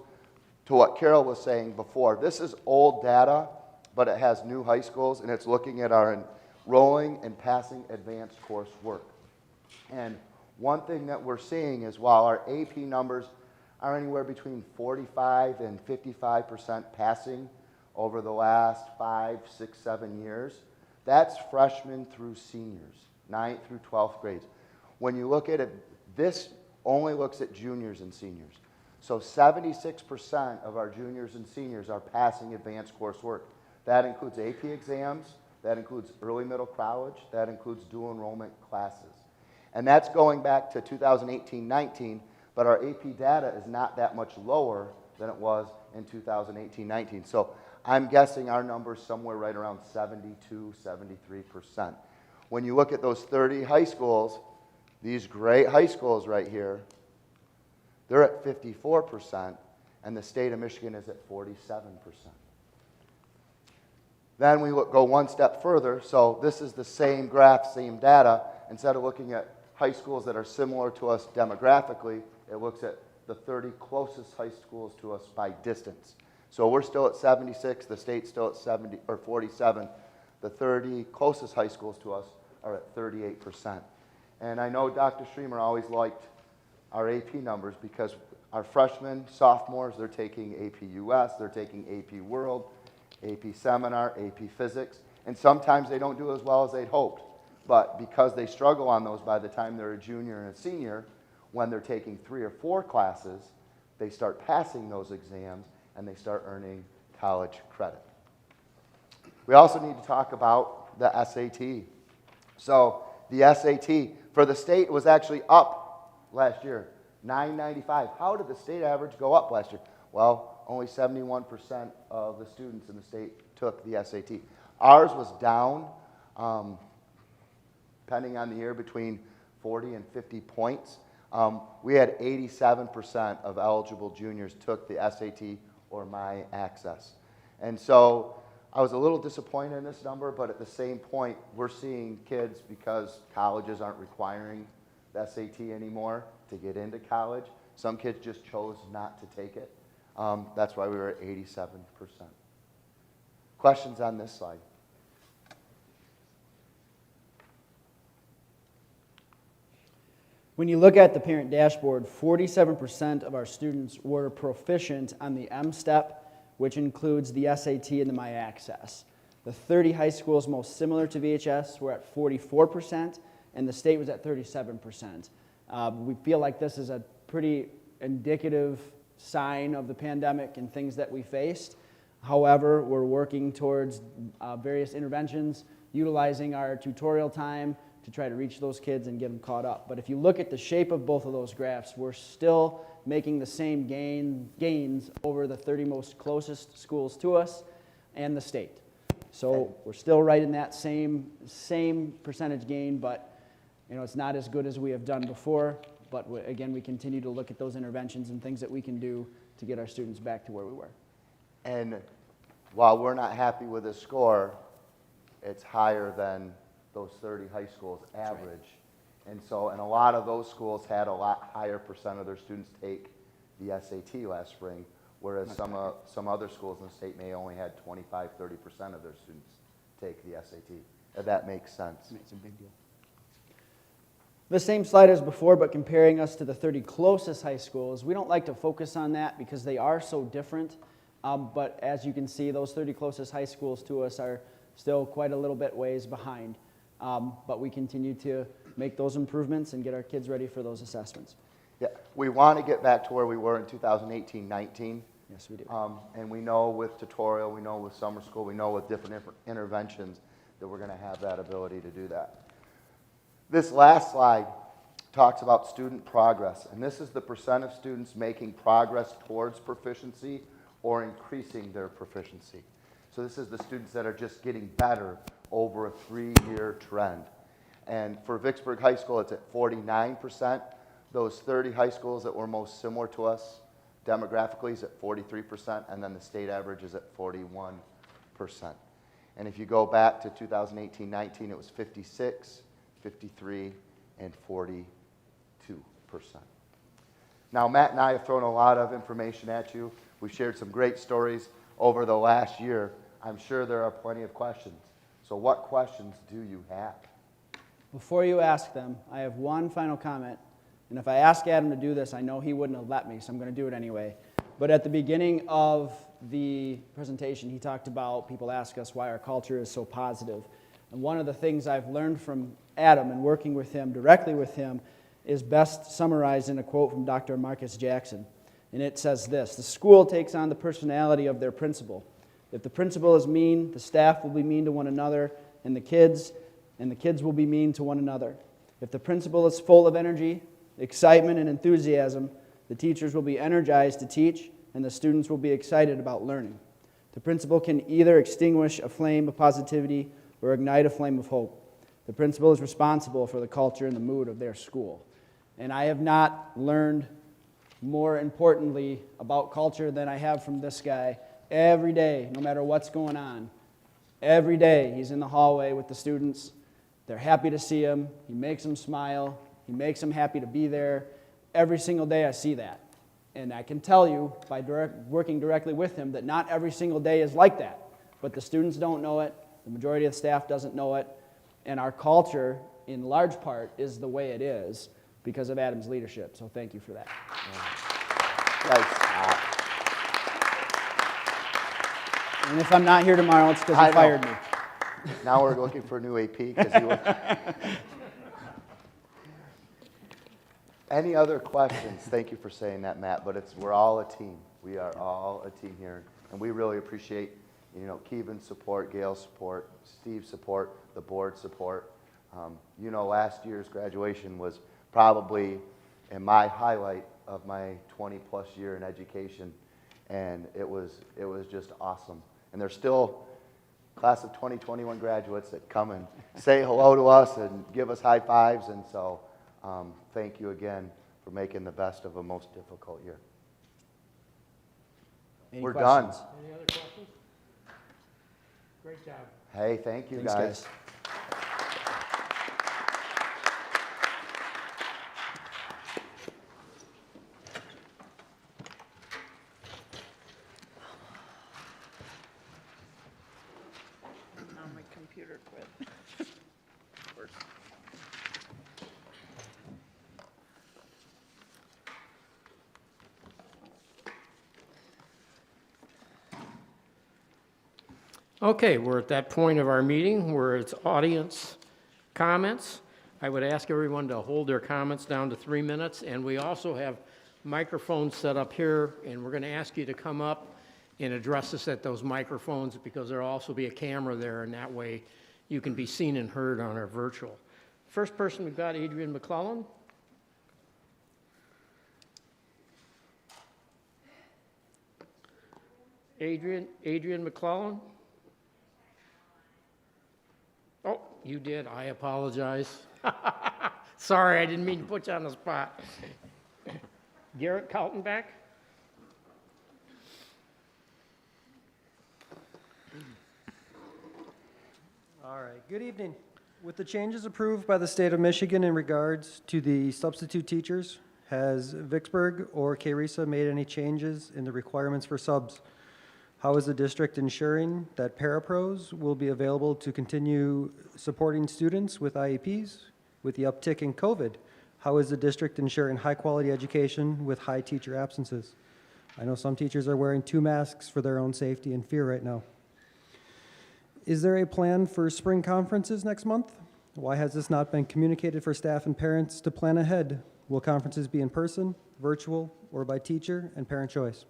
to what Carol was saying before. This is old data, but it has new high schools, and it's looking at our enrolling and passing advanced coursework. And one thing that we're seeing is while our AP numbers are anywhere between 45 and 55% passing over the last 5, 6, 7 years, that's freshmen through seniors, 9th through 12th grades. When you look at it, this only looks at juniors and seniors. So 76% of our juniors and seniors are passing advanced coursework. That includes AP exams, that includes early middle college, that includes dual enrollment classes. And that's going back to 2018-19, but our AP data is not that much lower than it was in 2018-19. So I'm guessing our number is somewhere right around 72, 73%. When you look at those 30 high schools, these great high schools right here, they're at 54%, and the state of Michigan is at 47%. Then we go one step further. So this is the same graph, same data. Instead of looking at high schools that are similar to us demographically, it looks at the 30 closest high schools to us by distance. So we're still at 76, the state's still at 70 or 47. The 30 closest high schools to us are at 38%. And I know Dr. Streamer always liked our AP numbers because our freshmen, sophomores, they're taking AP US, they're taking AP World, AP Seminar, AP Physics, and sometimes they don't do as well as they'd hoped. But because they struggle on those by the time they're a junior and a senior, when they're taking 3 or 4 classes, they start passing those exams and they start earning college credit. We also need to talk about the SAT. So the SAT for the state was actually up last year, 995. How did the state average go up last year? Well, only 71% of the students in the state took the SAT. Ours was down, depending on the year, between 40 and 50 points. We had 87% of eligible juniors took the SAT or My Access. And so I was a little disappointed in this number, but at the same point, we're seeing kids, because colleges aren't requiring the SAT anymore to get into college. Some kids just chose not to take it. That's why we were at 87%. Questions on this slide? When you look at the parent dashboard, 47% of our students were proficient on the M-STEP, which includes the SAT and the My Access. The 30 high schools most similar to VHS were at 44%, and the state was at 37%. We feel like this is a pretty indicative sign of the pandemic and things that we faced. However, we're working towards various interventions, utilizing our tutorial time to try to reach those kids and get them caught up. But if you look at the shape of both of those graphs, we're still making the same gains over the 30 most closest schools to us and the state. So we're still right in that same percentage gain, but it's not as good as we have done before. But again, we continue to look at those interventions and things that we can do to get our students back to where we were. And while we're not happy with the score, it's higher than those 30 high schools average. And so, and a lot of those schools had a lot higher percent of their students take the SAT last spring, whereas some other schools in the state may only had 25, 30% of their students take the SAT. If that makes sense. It's a big deal. The same slide as before, but comparing us to the 30 closest high schools. We don't like to focus on that because they are so different. But as you can see, those 30 closest high schools to us are still quite a little bit ways behind. But we continue to make those improvements and get our kids ready for those assessments. Yeah, we want to get back to where we were in 2018-19. Yes, we do. And we know with tutorial, we know with summer school, we know with different interventions that we're going to have that ability to do that. This last slide talks about student progress, and this is the percent of students making progress towards proficiency or increasing their proficiency. So this is the students that are just getting better over a 3-year trend. And for Vicksburg High School, it's at 49%. Those 30 high schools that were most similar to us demographically is at 43%, and then the state average is at 41%. And if you go back to 2018-19, it was 56, 53, and 42%. Now, Matt and I have thrown a lot of information at you. We've shared some great stories over the last year. I'm sure there are plenty of questions. So what questions do you have? Before you ask them, I have one final comment. And if I ask Adam to do this, I know he wouldn't have let me, so I'm going to do it anyway. But at the beginning of the presentation, he talked about people ask us why our culture is so positive. And one of the things I've learned from Adam and working with him, directly with him, is best summarized in a quote from Dr. Marcus Jackson. And it says this: "The school takes on the personality of their principal. If the principal is mean, the staff will be mean to one another, and the kids will be mean to one another. If the principal is full of energy, excitement, and enthusiasm, the teachers will be energized to teach, and the students will be excited about learning. The principal can either extinguish a flame of positivity or ignite a flame of hope. The principal is responsible for the culture and the mood of their school." And I have not learned more importantly about culture than I have from this guy. Every day, no matter what's going on, every day he's in the hallway with the students. They're happy to see him. He makes them smile. He makes them happy to be there. Every single day I see that. And I can tell you by working directly with him that not every single day is like that. But the students don't know it. The majority of the staff doesn't know it. And our culture, in large part, is the way it is because of Adam's leadership. So thank you for that. And if I'm not here tomorrow, it's because I he know. fired me. Now we're looking for a new AP because he was. Any other questions? Thank you for saying that, Matt, but we're all a team. We are all a team here, and we really appreciate, Keevan's support, Gail's support, Steve's support, the board support. Last year's graduation was probably in my highlight of my 20-plus year in education, and it was just awesome. And there's still class of 2021 graduates that come and say hello to us and give us high fives, and so thank you again for making the best of a most difficult year. Any We're questions? done. Any other questions? Great job. Hey, thank you, Thanks, guys. Now my computer quit. Okay, we're at that point of our meeting where it's audience comments. I would ask everyone to hold their comments down to 3 minutes, and we also have microphones set up here, and we're going to ask you to come up and address us at those microphones because there'll also be a camera there, and that way you can be seen and heard on our virtual. First person we've got, Adrian McClellan. Adrian McClellan. Oh, you did. I apologize. Sorry, I didn't mean to put you on the spot. Garrett Kaltenbach. All right, good evening. With the changes approved by the state of Michigan in regards to the substitute teachers, has Vicksburg or KRESA made any changes in the requirements for subs? How is the district ensuring that parapros will be available to continue supporting students with IEPs? With the uptick in COVID, how is the district ensuring high-quality education with high teacher absences? I know some teachers are wearing 2 masks for their own safety and fear right now. Is there a plan for spring conferences next month? Why has this not been communicated for staff and parents to plan ahead? Will conferences be in person, virtual, or by teacher and parent choice?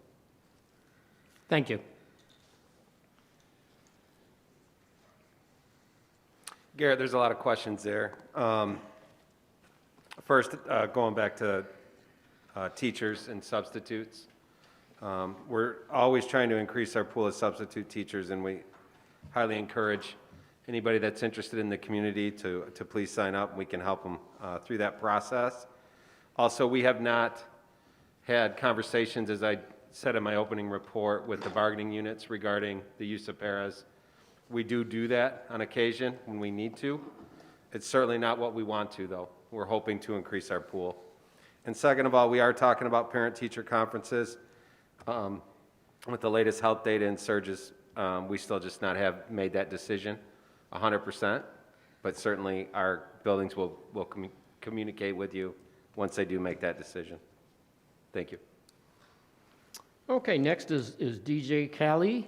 Thank you. Garrett, there's a lot of questions there. First, going back to teachers and substitutes. We're always trying to increase our pool of substitute teachers, and we highly encourage anybody that's interested in the community to please sign up. We can help them through that process. Also, we have not had conversations, as I said in my opening report, with the bargaining units regarding the use of paras. We do that on occasion when we need to. It's certainly not what we want to, though. We're hoping to increase our pool. And second of all, we are talking about parent-teacher conferences. With the latest health data and surges, we still just not have made that decision 100%, but certainly our buildings will communicate with you once they do make that decision. Thank you. Okay, next is DJ Callie.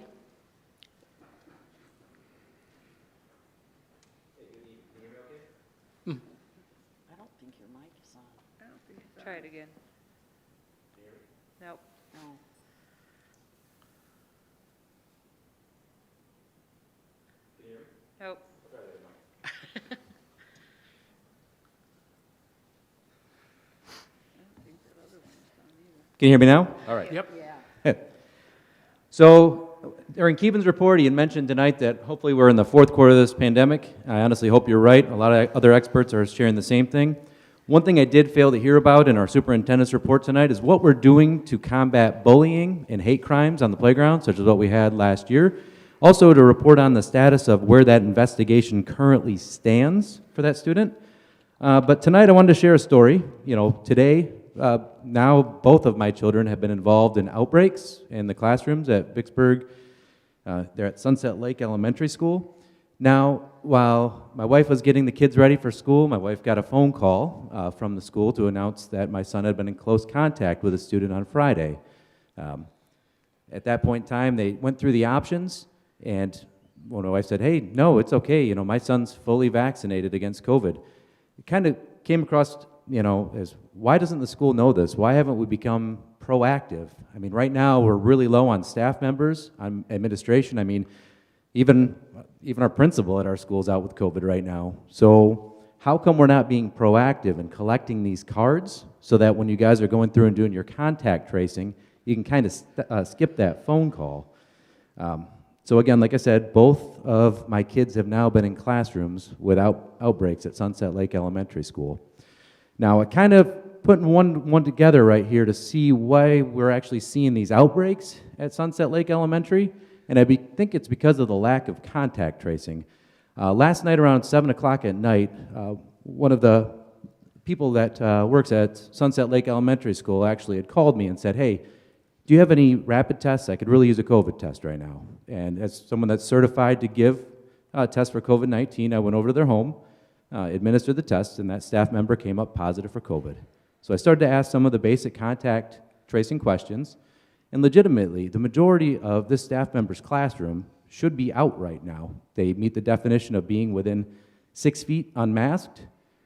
I don't think your mic is on. Try it again. Nope. No. Nope. Can you hear me now? All right. Yep. Yeah. So during Keevan's report, he had mentioned tonight that hopefully we're in the 4th quarter of this pandemic. I honestly hope you're right. A lot of other experts are sharing the same thing. One thing I did fail to hear about in our superintendent's report tonight is what we're doing to combat bullying and hate crimes on the playground, such as what we had last year. Also to report on the status of where that investigation currently stands for that student. But tonight I wanted to share a story. You know, today, now both of my children have been involved in outbreaks in the classrooms at Vicksburg. They're at Sunset Lake Elementary School. Now, while my wife was getting the kids ready for school, my wife got a phone call from the school to announce that my son had been in close contact with a student on Friday. At that point in time, they went through the options, and when my wife said, hey, no, it's okay, you know, my son's fully vaccinated against COVID. It kind of came across, you know, as why doesn't the school know this? Why haven't we become proactive? I mean, right now we're really low on staff members, on administration. I mean, even our principal at our school is out with COVID right now. So how come we're not being proactive in collecting these cards so that when you guys are going through and doing your contact tracing, you can kind of skip that phone call? So again, like I said, both of my kids have now been in classrooms without outbreaks at Sunset Lake Elementary School. Now, I kind of putting one together right here to see why we're actually seeing these outbreaks at Sunset Lake Elementary, and I think it's because of the lack of contact tracing. Last night around 7 o'clock at night, one of the people that works at Sunset Lake Elementary School actually had called me and said, hey, do you have any rapid tests? I could really use a COVID test right now. And as someone that's certified to give tests for COVID-19, I went over to their home, administered the test, and that staff member came up positive for COVID. So I started to ask some of the basic contact tracing questions, and legitimately, the majority of this staff member's classroom should be out right now. They meet the definition of being within 6 feet unmasked,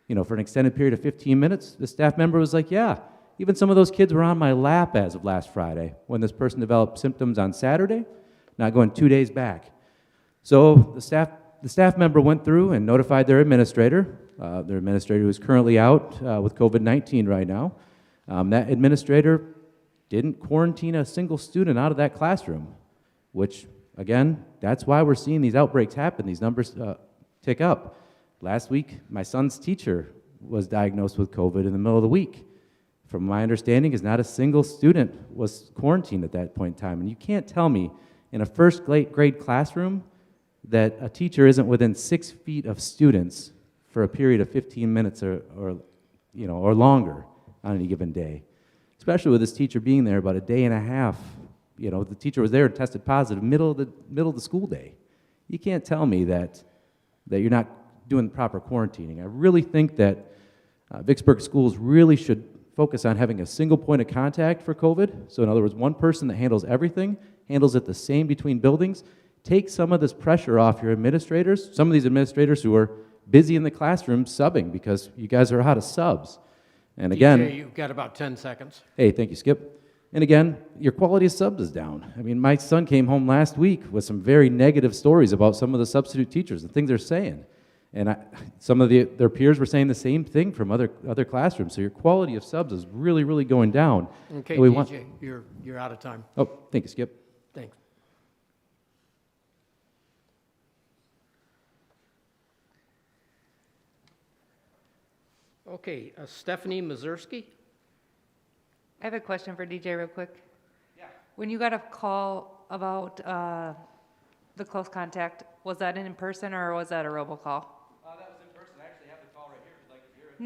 you know, for an extended period of 15 minutes. The staff member was like, yeah, even some of those kids were on my lap as of last Friday when this person developed symptoms on Saturday, not going 2 days back. So the staff member went through and notified their administrator who is currently out with COVID-19 right now. That administrator didn't quarantine a single student out of that classroom, which, again, that's why we're seeing these outbreaks happen, these numbers tick up. Last week, my son's teacher was diagnosed with COVID in the middle of the week. From my understanding, is not a single student was quarantined at that point in time. And you can't tell me in a first grade classroom that a teacher isn't within 6 feet of students for a period of 15 minutes or longer on any given day. Especially with this teacher being there about a day and a half. You know, the teacher was there and tested positive middle of the school day. You can't tell me that you're not doing proper quarantining. I really think that Vicksburg schools really should focus on having a single point of contact for COVID. So in other words, one person that handles everything, handles it the same between buildings. Take some of this pressure off your administrators, some of these administrators who are busy in the classroom subbing because you guys are out of subs. And again, DJ, you've got about 10 seconds. hey, thank you, Skip. And again, your quality of subs is down. I mean, my son came home last week with some very negative stories about some of the substitute teachers and things they're saying. And some of their peers were saying the same thing from other classrooms. So your quality of subs is really, really going down. Okay, And we DJ, you're out of time. Oh, thank you, Skip. Thanks. Okay, Stephanie Mazursky? I have a question for DJ real quick. Yeah. When you got a call about the close contact, was that in person or was that a robocall? That was in person. I actually have the call right here if you'd like to hear it.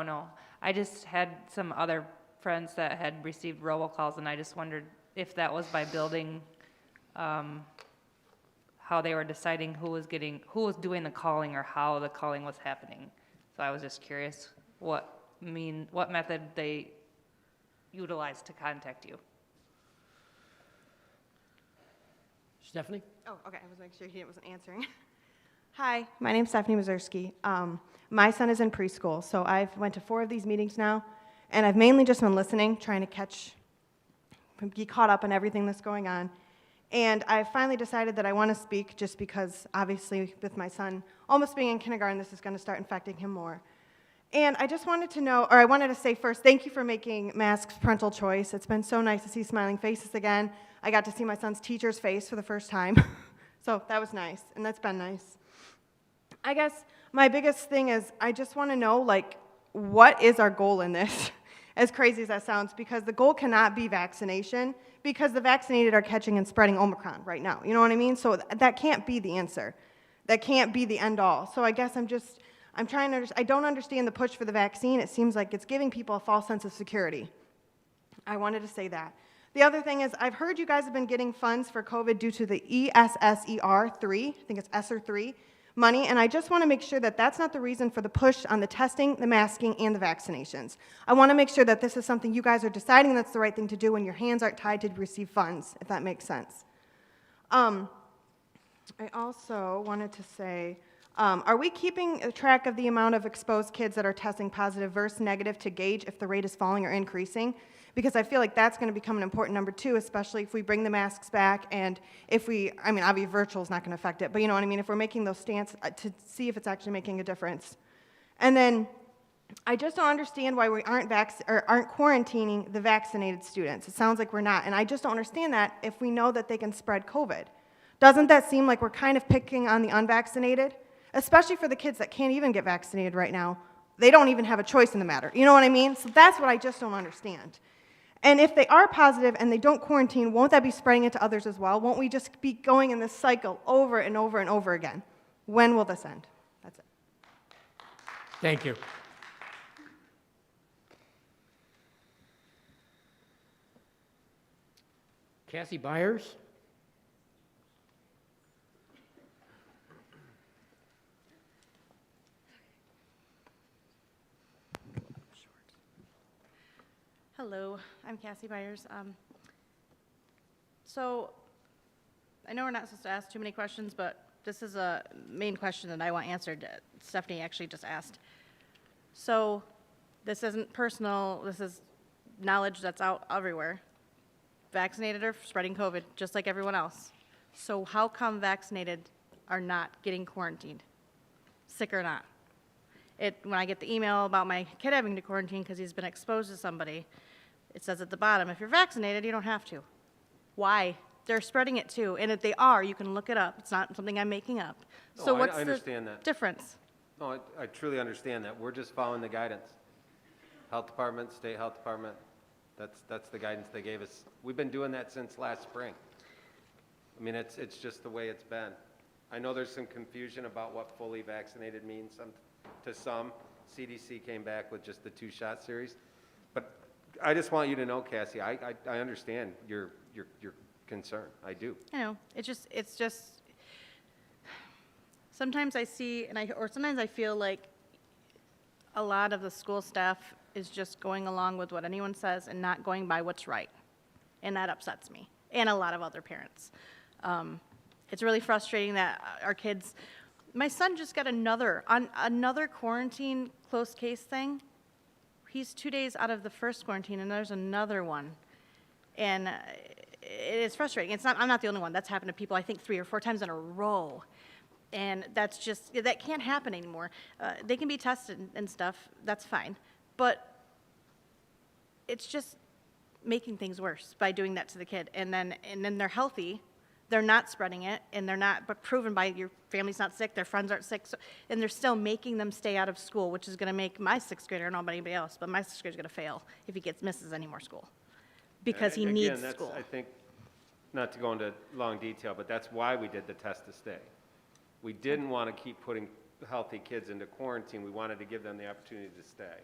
No. I just had some other friends that had received robocalls, and I just wondered if that was by building, how they were deciding who was doing the calling or how the calling was happening. So I was just curious what method they utilized to contact you. Stephanie? Oh, okay. I was making sure he wasn't answering. Hi, my name's Stephanie Mazursky. My son is in preschool, so I've went to 4 of these meetings now, and I've mainly just been listening, trying to be caught up on everything that's going on. And I finally decided that I want to speak just because, obviously, with my son almost being in kindergarten, this is going to start infecting him more. And I just wanted to know, or I wanted to say first, thank you for making masks parental choice. It's been so nice to see smiling faces again. I got to see my son's teacher's face for the first time. So that was nice, and that's been nice. I guess my biggest thing is I just want to know, like, what is our goal in this? As crazy as that sounds, because the goal cannot be vaccination, because the vaccinated are catching and spreading Omicron right now. You know what I mean? So that can't be the answer. That can't be the end all. So I guess I'm trying to, I don't understand the push for the vaccine. It seems like it's giving people a false sense of security. I wanted to say that. The other thing is, I've heard you guys have been getting funds for COVID due to the ESSER 3, I think it's ESSER 3 money, and I just want to make sure that that's not the reason for the push on the testing, the masking, and the vaccinations. I want to make sure that this is something you guys are deciding that's the right thing to do when your hands aren't tied to receive funds, if that makes sense. I also wanted to say, are we keeping track of the amount of exposed kids that are testing positive versus negative to gauge if the rate is falling or increasing? Because I feel like that's going to become an important number too, especially if we bring the masks back and if obviously virtual is not going to affect it, but you know what I mean, if we're making those stance to see if it's actually making a difference. And then I just don't understand why we aren't quarantining the vaccinated students. It sounds like we're not, and I just don't understand that if we know that they can spread COVID. Doesn't that seem like we're kind of picking on the unvaccinated? Especially for the kids that can't even get vaccinated right now. They don't even have a choice in the matter. You know what I mean? So that's what I just don't understand. And if they are positive and they don't quarantine, won't that be spreading it to others as well? Won't we just be going in this cycle over and over and over again? When will this end? That's it. Thank you. Cassie Byers? Hello, I'm Cassie Byers. So I know we're not supposed to ask too many questions, but this is a main question that I want answered. Stephanie actually just asked. So this isn't personal. This is knowledge that's out everywhere. Vaccinated are spreading COVID just like everyone else. So how come vaccinated are not getting quarantined, sick or not? When I get the email about my kid having to quarantine because he's been exposed to somebody, it says at the bottom, if you're vaccinated, you don't have to. Why? They're spreading it too, and if they are, you can look it up. It's not something I'm making up. No, So I what's understand the that. difference? No, I truly understand that. We're just following the guidance. Health Department, State Health Department, that's the guidance they gave us. We've been doing that since last spring. I mean, it's just the way it's been. I know there's some confusion about what fully vaccinated means to some. CDC came back with just the 2-shot series. But I just want you to know, Cassie, I understand your concern. I do. I know, it's just, sometimes I see, or sometimes I feel like a lot of the school staff is just going along with what anyone says and not going by what's right. And that upsets me, and a lot of other parents. It's really frustrating that our kids, my son just got another quarantine close case thing. He's 2 days out of the first quarantine, and there's another one. And it's frustrating. I'm not the only one. That's happened to people, I think, 3 or 4 times in a row. And that can't happen anymore. They can be tested and stuff, that's fine. But it's just making things worse by doing that to the kid. And then they're healthy, they're not spreading it, and they're not, but proven by your family's not sick, their friends aren't sick, and they're still making them stay out of school, which is gonna make my 6th grader, I don't know about anybody else, but my 6th grader's gonna fail if he misses any more school. Because he needs Again, school. I think, not to go into long detail, but that's why we did the test to stay. We didn't want to keep putting healthy kids into quarantine. We wanted to give them the opportunity to stay.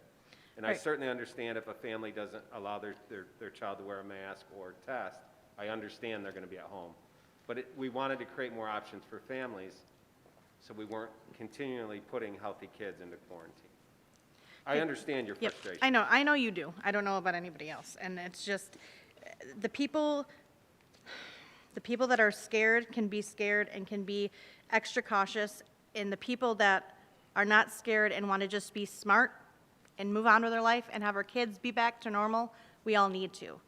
And I Right. certainly understand if a family doesn't allow their child to wear a mask or test, I understand they're going to be at home. But we wanted to create more options for families so we weren't continually putting healthy kids into quarantine. I understand your Yep, frustration. I know you do. I don't know about anybody else. And it's just, the people that are scared can be scared and can be extra cautious, and the people that are not scared and want to just be smart and move on with their life and have our kids be back to normal, we all need to.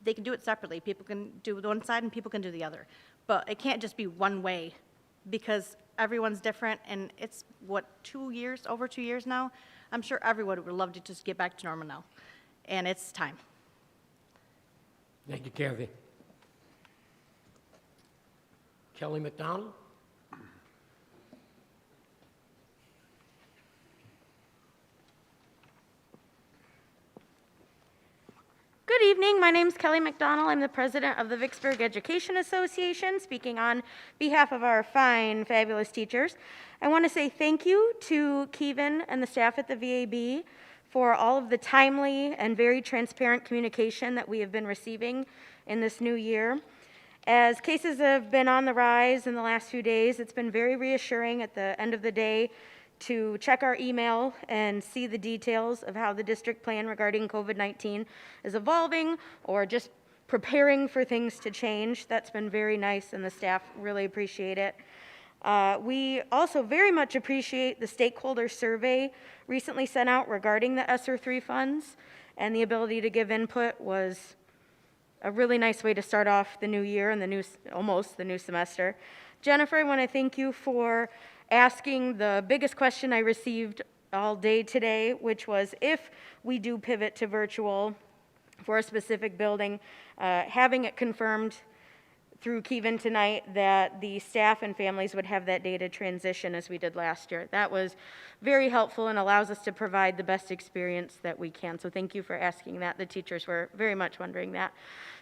They can do it separately. People can do one side and people can do the other. But it can't just be one way, because everyone's different, and it's, over 2 years now? I'm sure everyone would love to just get back to normal now, and it's time. Thank you, Kathy. Kelly McDonald? Good evening. My name is Kelly McDonald. I'm the president of the Vicksburg Education Association, speaking on behalf of our fine, fabulous teachers. I want to say thank you to Kevin and the staff at the VAB for all of the timely and very transparent communication that we have been receiving in this new year. As cases have been on the rise in the last few days, it's been very reassuring at the end of the day to check our email and see the details of how the district plan regarding COVID-19 is evolving, or just preparing for things to change. That's been very nice, and the staff really appreciate it. We also very much appreciate the Stakeholder Survey recently sent out regarding the ESSER 3 funds, and the ability to give input was a really nice way to start off the new year and almost the new semester. Jennifer, I want to thank you for asking the biggest question I received all day today, which was, if we do pivot to virtual for a specific building, having it confirmed through Kevin tonight that the staff and families would have that data transition as we did last year. That was very helpful and allows us to provide the best experience that we can. So thank you for asking that. The teachers were very much wondering that.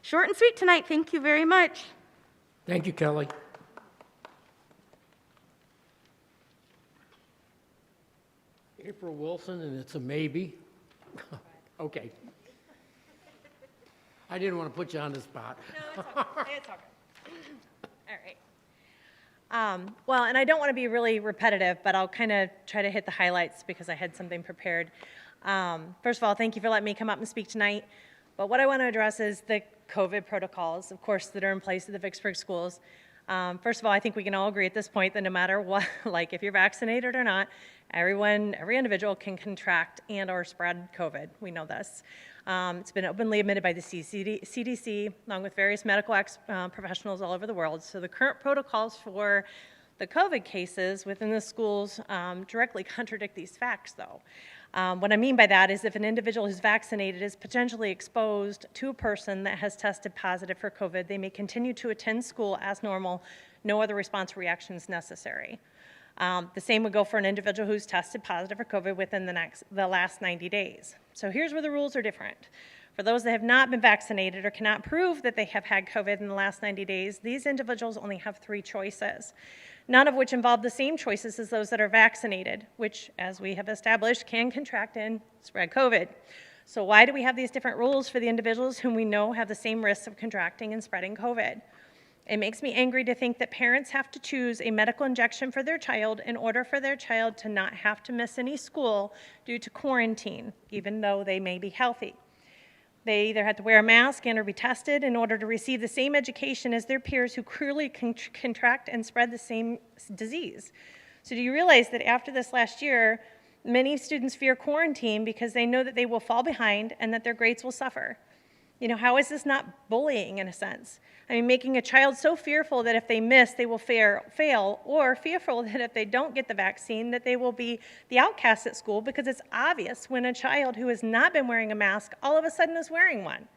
Short and sweet tonight. Thank you very much. Thank you, Kelly. April Wilson, and it's a maybe. Okay. I didn't want to put you on the spot. No, it's okay. It's okay. All right. Well, and I don't want to be really repetitive, but I'll kind of try to hit the highlights because I had something prepared. First of all, thank you for letting me come up and speak tonight. But what I want to address is the COVID protocols, of course, that are in place at the Vicksburg schools. First of all, I think we can all agree at this point that no matter what, like if you're vaccinated or not, every individual can contract and or spread COVID. We know this. It's been openly admitted by the CDC, along with various medical professionals all over the world. So the current protocols for the COVID cases within the schools directly contradict these facts, though. What I mean by that is if an individual who's vaccinated is potentially exposed to a person that has tested positive for COVID, they may continue to attend school as normal, no other response or reactions necessary. The same would go for an individual who's tested positive for COVID within the last 90 days. So here's where the rules are different. For those that have not been vaccinated or cannot prove that they have had COVID in the last 90 days, these individuals only have 3 choices. none of which involve the same choices as those that are vaccinated, which, as we have established, can contract and spread COVID. So why do we have these different rules for the individuals whom we know have the same risks of contracting and spreading COVID? It makes me angry to think that parents have to choose a medical injection for their child in order for their child to not have to miss any school due to quarantine, even though they may be healthy. They either have to wear a mask and or be tested in order to receive the same education as their peers who clearly contract and spread the same disease. So do you realize that after this last year, many students fear quarantine because they know that they will fall behind and that their grades will suffer? You know, how is this not bullying in a sense? I mean, making a child so fearful that if they miss, they will fail, or fearful that if they don't get the vaccine, that they will be the outcast at school, because it's obvious when a child who has not been wearing a mask all of a sudden is wearing one.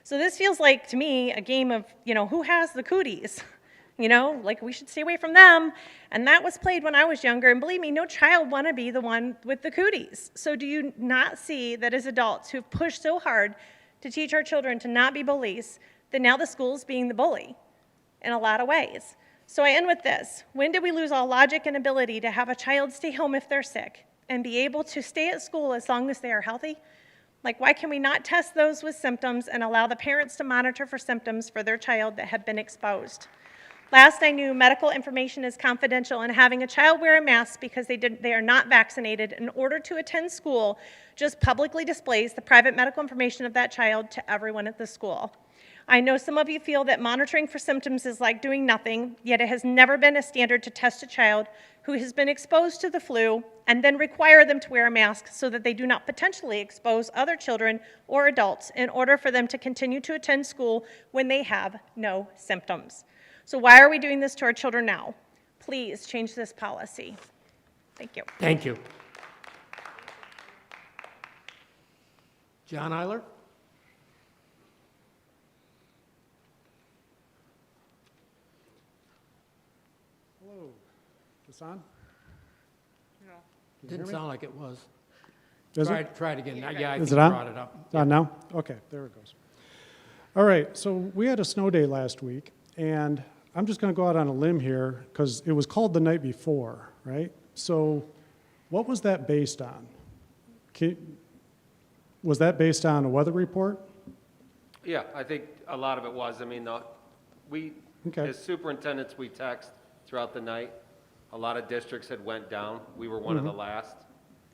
So this feels like, to me, a game of, who has the cooties? Like we should stay away from them. And that was played when I was younger. And believe me, no child want to be the one with the cooties. So do you not see that as adults who've pushed so hard to teach our children to not be bullies, that now the school's being the bully in a lot of ways? So I end with this. When did we lose all logic and ability to have a child stay home if they're sick and be able to stay at school as long as they are healthy? Like, why can we not test those with symptoms and allow the parents to monitor for symptoms for their child that have been exposed? Last I knew, medical information is confidential, and having a child wear a mask because they are not vaccinated in order to attend school just publicly displays the private medical information of that child to everyone at the school. I know some of you feel that monitoring for symptoms is like doing nothing, yet it has never been a standard to test a child who has been exposed to the flu and then require them to wear a mask so that they do not potentially expose other children or adults in order for them to continue to attend school when they have no symptoms. So why are we doing this to our children now? Please change this policy. Thank you. Thank you. John Eiler? Hello. This on? Didn't sound like it was. Is Try it? it again. Yeah, I Is think it you on? brought it up. On now? Okay, there it goes. All right, so we had a snow day last week, and I'm just going to go out on a limb here because it was called the night before, right? So what was that based on? Was that based on a weather report? Yeah, I think a lot of it was. I mean, Okay. as superintendents, we text throughout the night. A lot of districts had went down. We were one of the last.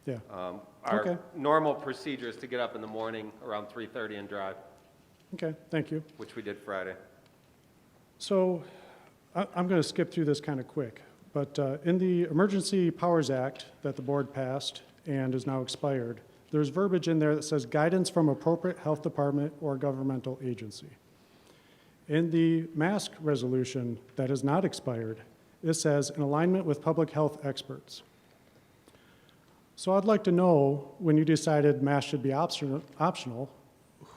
Yeah. Our Okay. normal procedure is to get up in the morning around 3:30 and drive, Okay, thank you. which we did Friday. So I'm going to skip through this kind of quick, but in the Emergency Powers Act that the board passed and is now expired, there's verbiage in there that says guidance from appropriate health department or governmental agency. In the mask resolution that is not expired, it says in alignment with public health experts. So I'd like to know, when you decided masks should be optional,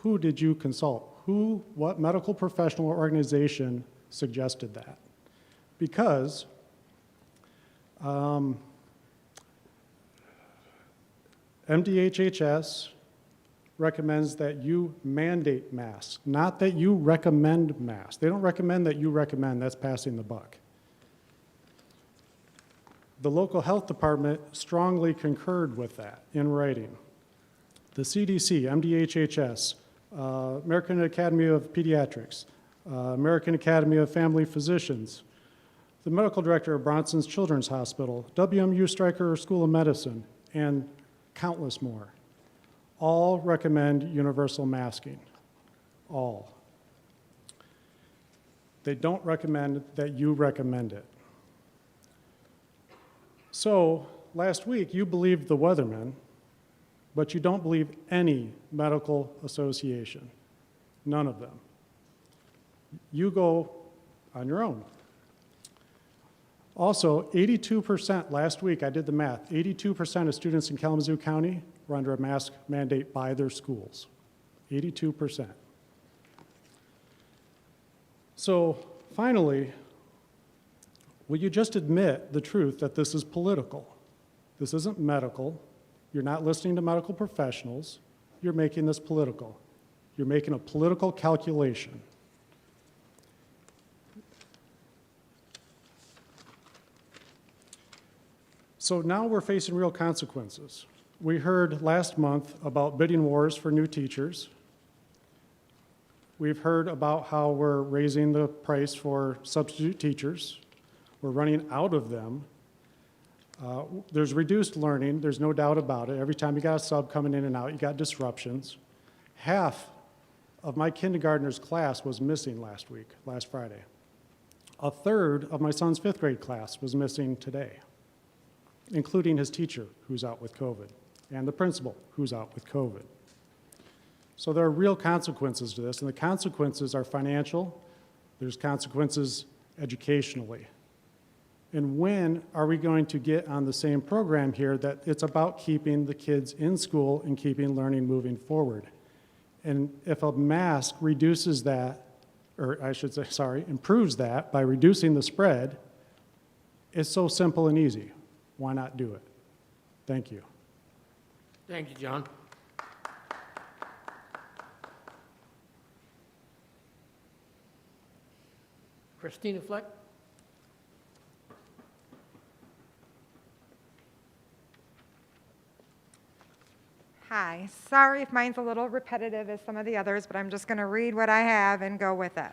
who did you consult? What medical professional or organization suggested that? Because MDHHS recommends that you mandate masks, not that you recommend masks. They don't recommend that you recommend, that's passing the buck. The local health department strongly concurred with that in writing. The CDC, MDHHS, American Academy of Pediatrics, American Academy of Family Physicians, the medical director of Bronson's Children's Hospital, WMU Stryker School of Medicine, and countless more, all recommend universal masking. All. They don't recommend that you recommend it. So, last week you believed the weathermen, but you don't believe any medical association. None of them. You go on your own. Also, 82%, last week I did the math, 82% of students in Kalamazoo County were under a mask mandate by their schools. 82%. So, finally, will you just admit the truth that this is political? This isn't medical. You're not listening to medical professionals. You're making this political. You're making a political calculation. So now we're facing real consequences. We heard last month about bidding wars for new teachers. We've heard about how we're raising the price for substitute teachers. We're running out of them. There's reduced learning, there's no doubt about it. Every time you got a sub coming in and out, you got disruptions. Half of my kindergartner's class was missing last Friday. A third of my son's 5th grade class was missing today, including his teacher, who's out with COVID, and the principal, who's out with COVID. So there are real consequences to this, and the consequences are financial, there's consequences educationally. And when are we going to get on the same program here that it's about keeping the kids in school and keeping learning moving forward? And if a mask reduces that, or I should say, sorry, improves that by reducing the spread, it's so simple and easy. Why not do it? Thank you. Thank you, John. Christina Fleck? Hi. Sorry if mine's a little repetitive as some of the others, but I'm just going to read what I have and go with it.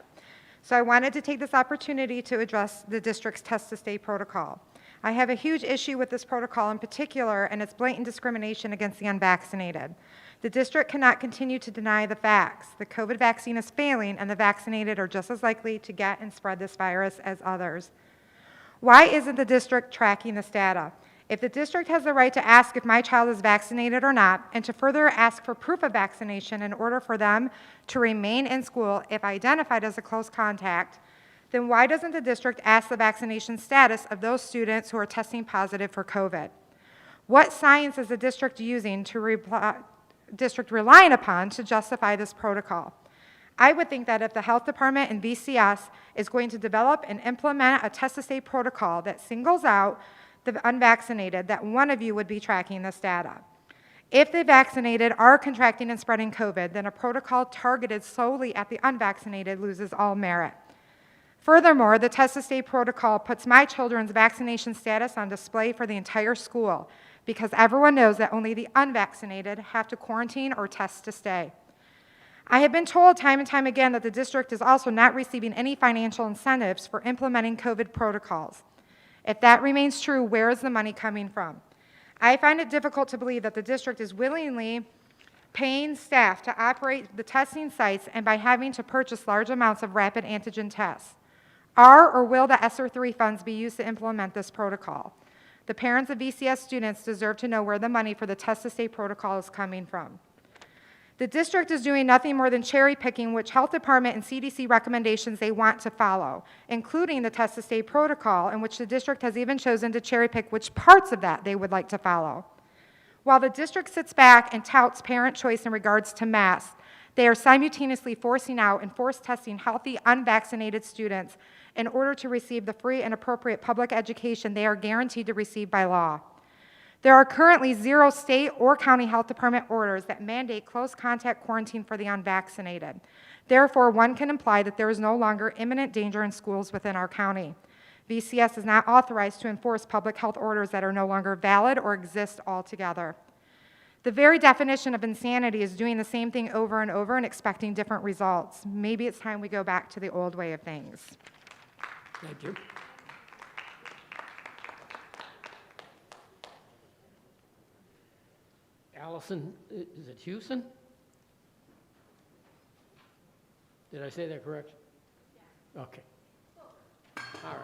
So I wanted to take this opportunity to address the district's test to stay protocol. I have a huge issue with this protocol in particular and its blatant discrimination against the unvaccinated. The district cannot continue to deny the facts. The COVID vaccine is failing and the vaccinated are just as likely to get and spread this virus as others. Why isn't the district tracking this data? If the district has the right to ask if my child is vaccinated or not, and to further ask for proof of vaccination in order for them to remain in school if identified as a close contact, then why doesn't the district ask the vaccination status of those students who are testing positive for COVID? What science is the district using to relying upon to justify this protocol? I would think that if the health department and VCS is going to develop and implement a test to stay protocol that singles out the unvaccinated, that one of you would be tracking this data. If the vaccinated are contracting and spreading COVID, then a protocol targeted solely at the unvaccinated loses all merit. Furthermore, the test to stay protocol puts my children's vaccination status on display for the entire school because everyone knows that only the unvaccinated have to quarantine or test to stay. I have been told time and time again that the district is also not receiving any financial incentives for implementing COVID protocols. If that remains true, where is the money coming from? I find it difficult to believe that the district is willingly paying staff to operate the testing sites and by having to purchase large amounts of rapid antigen tests. Are or will the ESSER III funds be used to implement this protocol? The parents of VCS students deserve to know where the money for the test to stay protocol is coming from. The district is doing nothing more than cherry picking which health department and CDC recommendations they want to follow, including the test to stay protocol, in which the district has even chosen to cherry pick which parts of that they would like to follow. While the district sits back and touts parent choice in regards to masks, they are simultaneously forcing out and force testing healthy, unvaccinated students in order to receive the free and appropriate public education they are guaranteed to receive by law. There are currently 0 state or county health department orders that mandate close contact quarantine for the unvaccinated. Therefore, one can imply that there is no longer imminent danger in schools within our county. VCS is not authorized to enforce public health orders that are no longer valid or exist altogether. The very definition of insanity is doing the same thing over and over and expecting different results. Maybe it's time we go back to the old way of things. Thank you. Allison, is it Houston? Did I say that correct? Yeah. Okay. All right.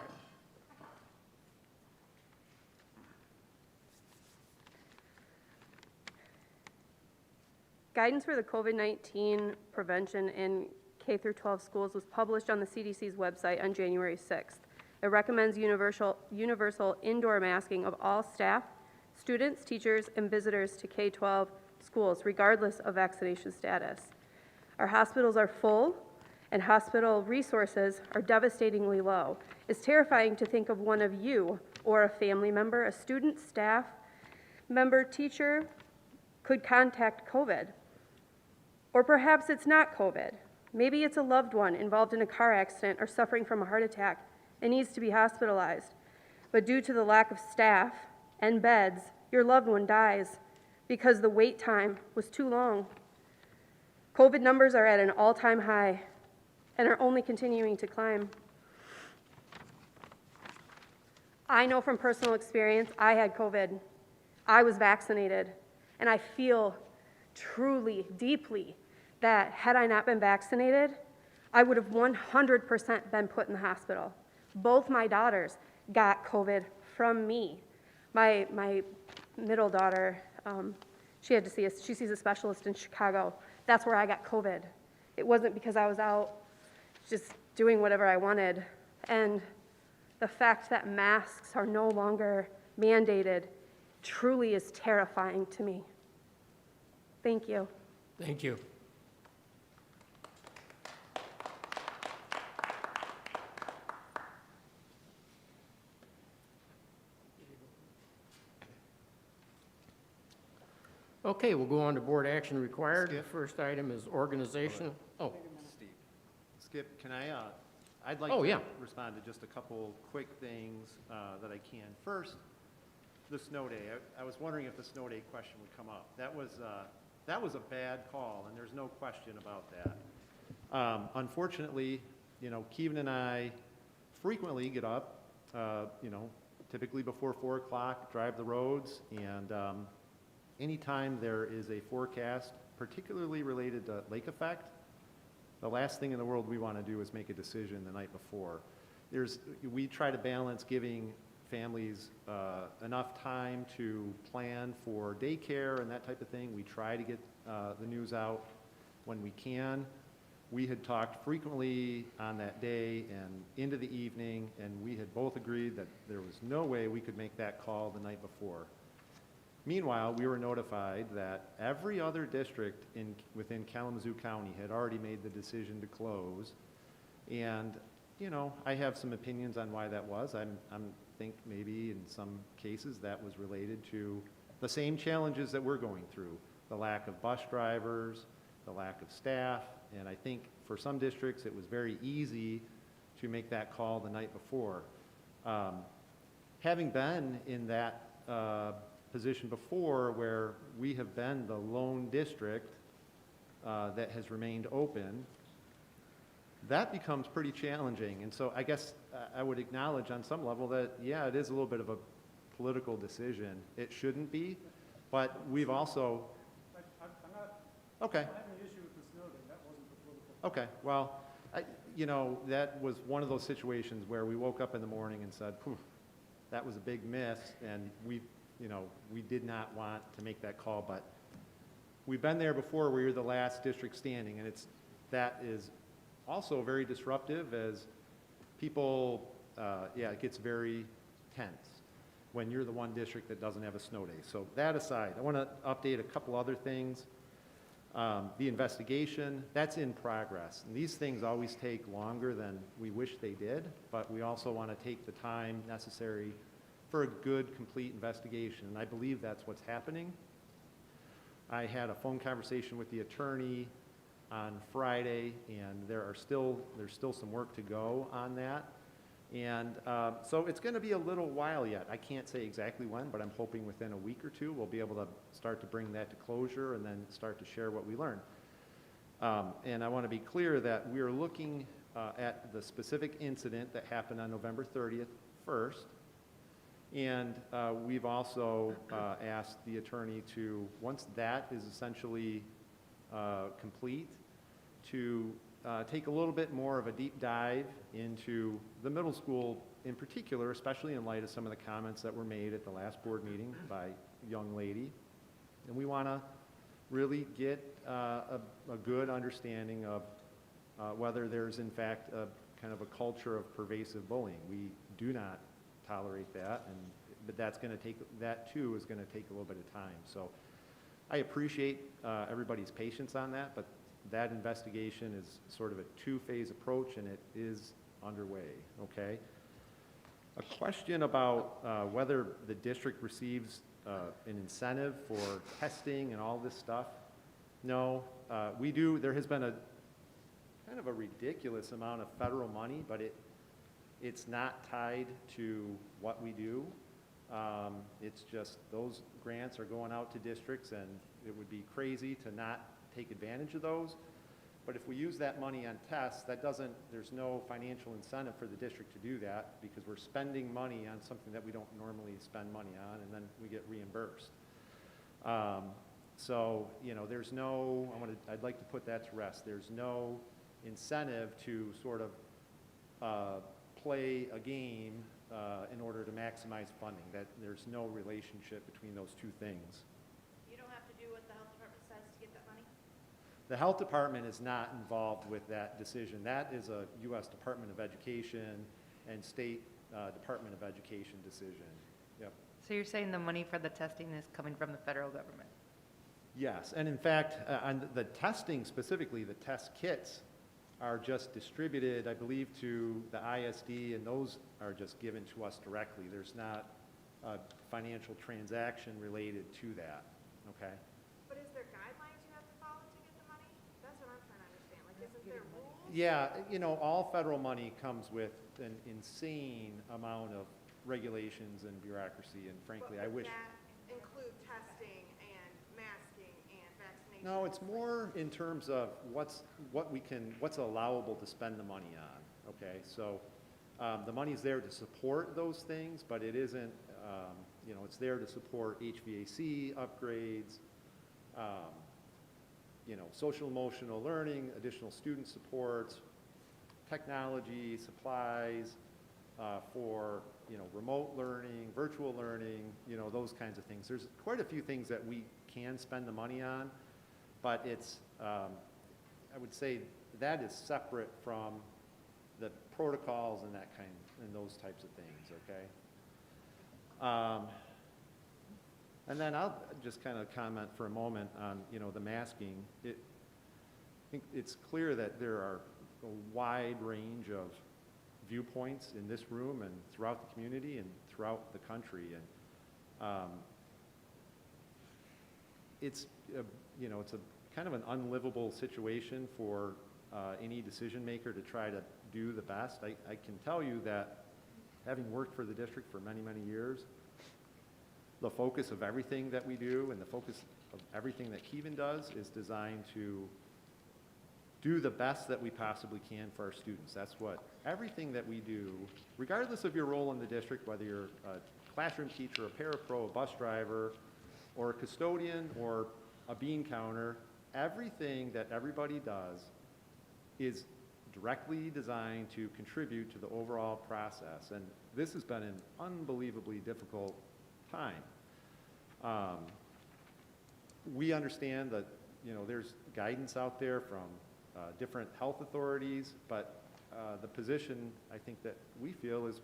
Guidance for the COVID-19 prevention in K-12 schools was published on the CDC's website on January 6th. It recommends universal indoor masking of all staff, students, teachers, and visitors to K-12 schools, regardless of vaccination status. Our hospitals are full, and hospital resources are devastatingly low. It's terrifying to think of one of you or a family member, a student, staff member, teacher, could contact COVID. Or perhaps it's not COVID. Maybe it's a loved one involved in a car accident or suffering from a heart attack and needs to be hospitalized. But due to the lack of staff and beds, your loved one dies because the wait time was too long. COVID numbers are at an all-time high and are only continuing to climb. I know from personal experience, I had COVID. I was vaccinated, and I feel truly, deeply, that had I not been vaccinated, I would have 100% been put in the hospital. Both my daughters got COVID from me. My middle daughter, she sees a specialist in Chicago. That's where I got COVID. It wasn't because I was out just doing whatever I wanted. And the fact that masks are no longer mandated truly is terrifying to me. Thank you. Thank you. Okay, we'll go on to board action required. The first item is organizational. Oh, Steve. Skip, can I'd like Oh, to yeah. respond to just a couple quick things that I can. First, the snow day. I was wondering if the snow day question would come up. That was a bad call, and there's no question about that. Unfortunately, Kevin and I frequently get up, typically before 4 o'clock, drive the roads, and anytime there is a forecast, particularly related to lake effect, the last thing in the world we want to do is make a decision the night before. We try to balance giving families enough time to plan for daycare and that type of thing. We try to get the news out when we can. We had talked frequently on that day and into the evening, and we had both agreed that there was no way we could make that call the night before. Meanwhile, we were notified that every other district within Kalamazoo County had already made the decision to close. And, I have some opinions on why that was. I think maybe in some cases that was related to the same challenges that we're going through, the lack of bus drivers, the lack of staff, and I think for some districts it was very easy to make that call the night before. Having been in that position before where we have been the lone district that has remained open, that becomes pretty challenging. And so I guess I would acknowledge on some level that, yeah, it is a little bit of a political decision. It shouldn't be, but we've also... I'm not Okay. having an issue with the snow day. That wasn't the political. Okay, well, that was one of those situations where we woke up in the morning and said, "Phew, that was a big miss," and we did not want to make that call, but we've been there before where you're the last district standing, and that is also very disruptive as people, it gets very tense when you're the one district that doesn't have a snow day. So that aside, I want to update a couple other things. The investigation, that's in progress. And these things always take longer than we wish they did, but we also want to take the time necessary for a good, complete investigation. And I believe that's what's happening. I had a phone conversation with the attorney on Friday, and there's still some work to go on that. And so it's going to be a little while yet. I can't say exactly when, but I'm hoping within a week or two we'll be able to start to bring that to closure and then start to share what we learn. And I want to be clear that we are looking at the specific incident that happened on November 30th first. And we've also asked the attorney to, once that is essentially complete, to take a little bit more of a deep dive into the middle school in particular, especially in light of some of the comments that were made at the last board meeting by a young lady. And we want to really get a good understanding of whether there's in fact a kind of a culture of pervasive bullying. We do not tolerate that, but that too is going to take a little bit of time. So I appreciate everybody's patience on that, but that investigation is sort of a two-phase approach, and it is underway, okay? A question about whether the district receives an incentive for testing and all this stuff. No, we do. There has been a kind of a ridiculous amount of federal money, but it's not tied to what we do. It's just, those grants are going out to districts, and it would be crazy to not take advantage of those. But if we use that money on tests, there's no financial incentive for the district to do that, because we're spending money on something that we don't normally spend money on, and then we get reimbursed. So, I'd like to put that to rest. There's no incentive to sort of play a game in order to maximize funding. That there's no relationship between those two things. You don't have to do what the health department says to get that money? The health department is not involved with that decision. That is a U.S. Department of Education and State Department of Education decision. Yep. So you're saying the money for the testing is coming from the federal government? Yes, and in fact, on the testing specifically, the test kits are just distributed, I believe, to the ISD, and those are just given to us directly. There's not a financial transaction related to that, okay? But is there guidelines you have to follow to get the money? That's what I'm trying to understand. Like, isn't there rules? Yeah, all federal money comes with an insane amount of regulations and bureaucracy, and frankly, I wish... That include testing and masking and vaccination? No, it's more in terms of what's allowable to spend the money on, okay? So the money's there to support those things, but it isn't, it's there to support HVAC upgrades, social emotional learning, additional student supports, technology, supplies for, remote learning, virtual learning, those kinds of things. There's quite a few things that we can spend the money on, but it's, I would say that is separate from the protocols and and those types of things, okay? And then I'll just kind of comment for a moment on, the masking. I think it's clear that there are a wide range of viewpoints in this room and throughout the community and throughout the country. And it's a kind of an unlivable situation for any decision maker to try to do the best. I can tell you that having worked for the district for many, many years, the focus of everything that we do and the focus of everything that Kevin does is designed to do the best that we possibly can for our students. That's what everything that we do, regardless of your role in the district, whether you're a classroom teacher, a parapro, a bus driver, or a custodian, or a bean counter, everything that everybody does is directly designed to contribute to the overall process. And this has been an unbelievably difficult time. We understand that, there's guidance out there from different health authorities, but the position I think that we feel is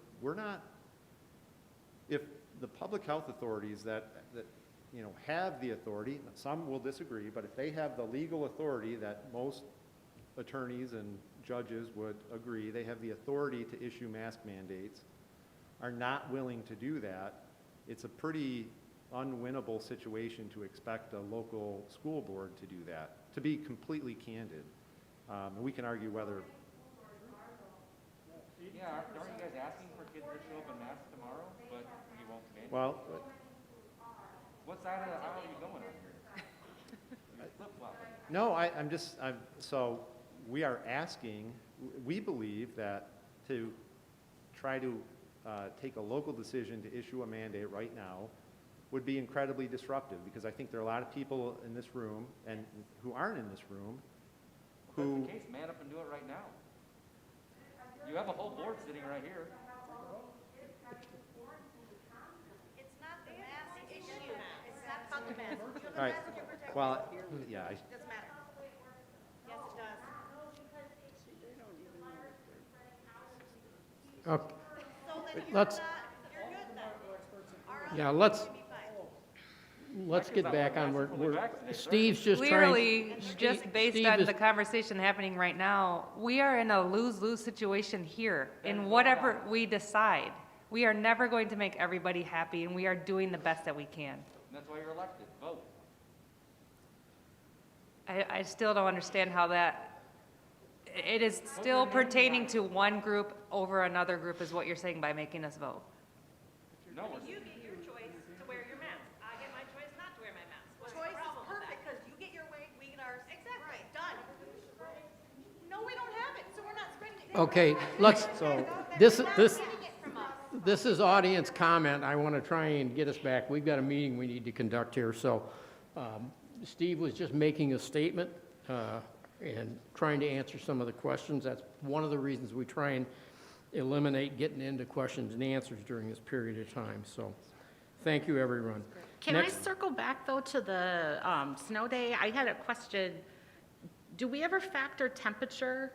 if the public health authorities that have the authority, some will disagree, but if they have the legal authority that most attorneys and judges would agree, they have the authority to issue mask mandates, are not willing to do that, it's a pretty unwinnable situation to expect a local school board to do that, to be completely candid. And we can argue whether... Yeah, aren't you guys asking for kids to show up in masks tomorrow, but you won't mandate? Well... What side of the aisle are you going on here? Flip-flopping. No, so we are asking, we believe that to try to take a local decision to issue a mandate right now would be incredibly disruptive, because I think there are a lot of people in this room and who aren't in this room who... If that's the case, man up and do it right now. You have a whole board sitting right here. It's not the mask issue. It's not about the mask. All right. Well, yeah. Doesn't matter. Yes, it does. Okay, So then let's, you're good then. yeah, let's get back on, Steve's just trying. Clearly, just based Steve on is- the conversation happening right now, we are in a lose-lose situation here in whatever we decide. We are never going to make everybody happy, and we are doing the best that we can. That's why you're elected. Vote. I still don't understand how that, it is still pertaining to one group over another group is what you're saying by making us vote. No, Okay, let's, this is audience comment. I want to try and get us back. We've got a meeting we need to conduct here, so Steve was just making a statement and trying to answer some of the questions. That's one of the reasons we try and eliminate getting into questions and answers during this period of time. So thank you, everyone. Can I circle back, though, to the snow day? I had a question. Do we ever factor temperature,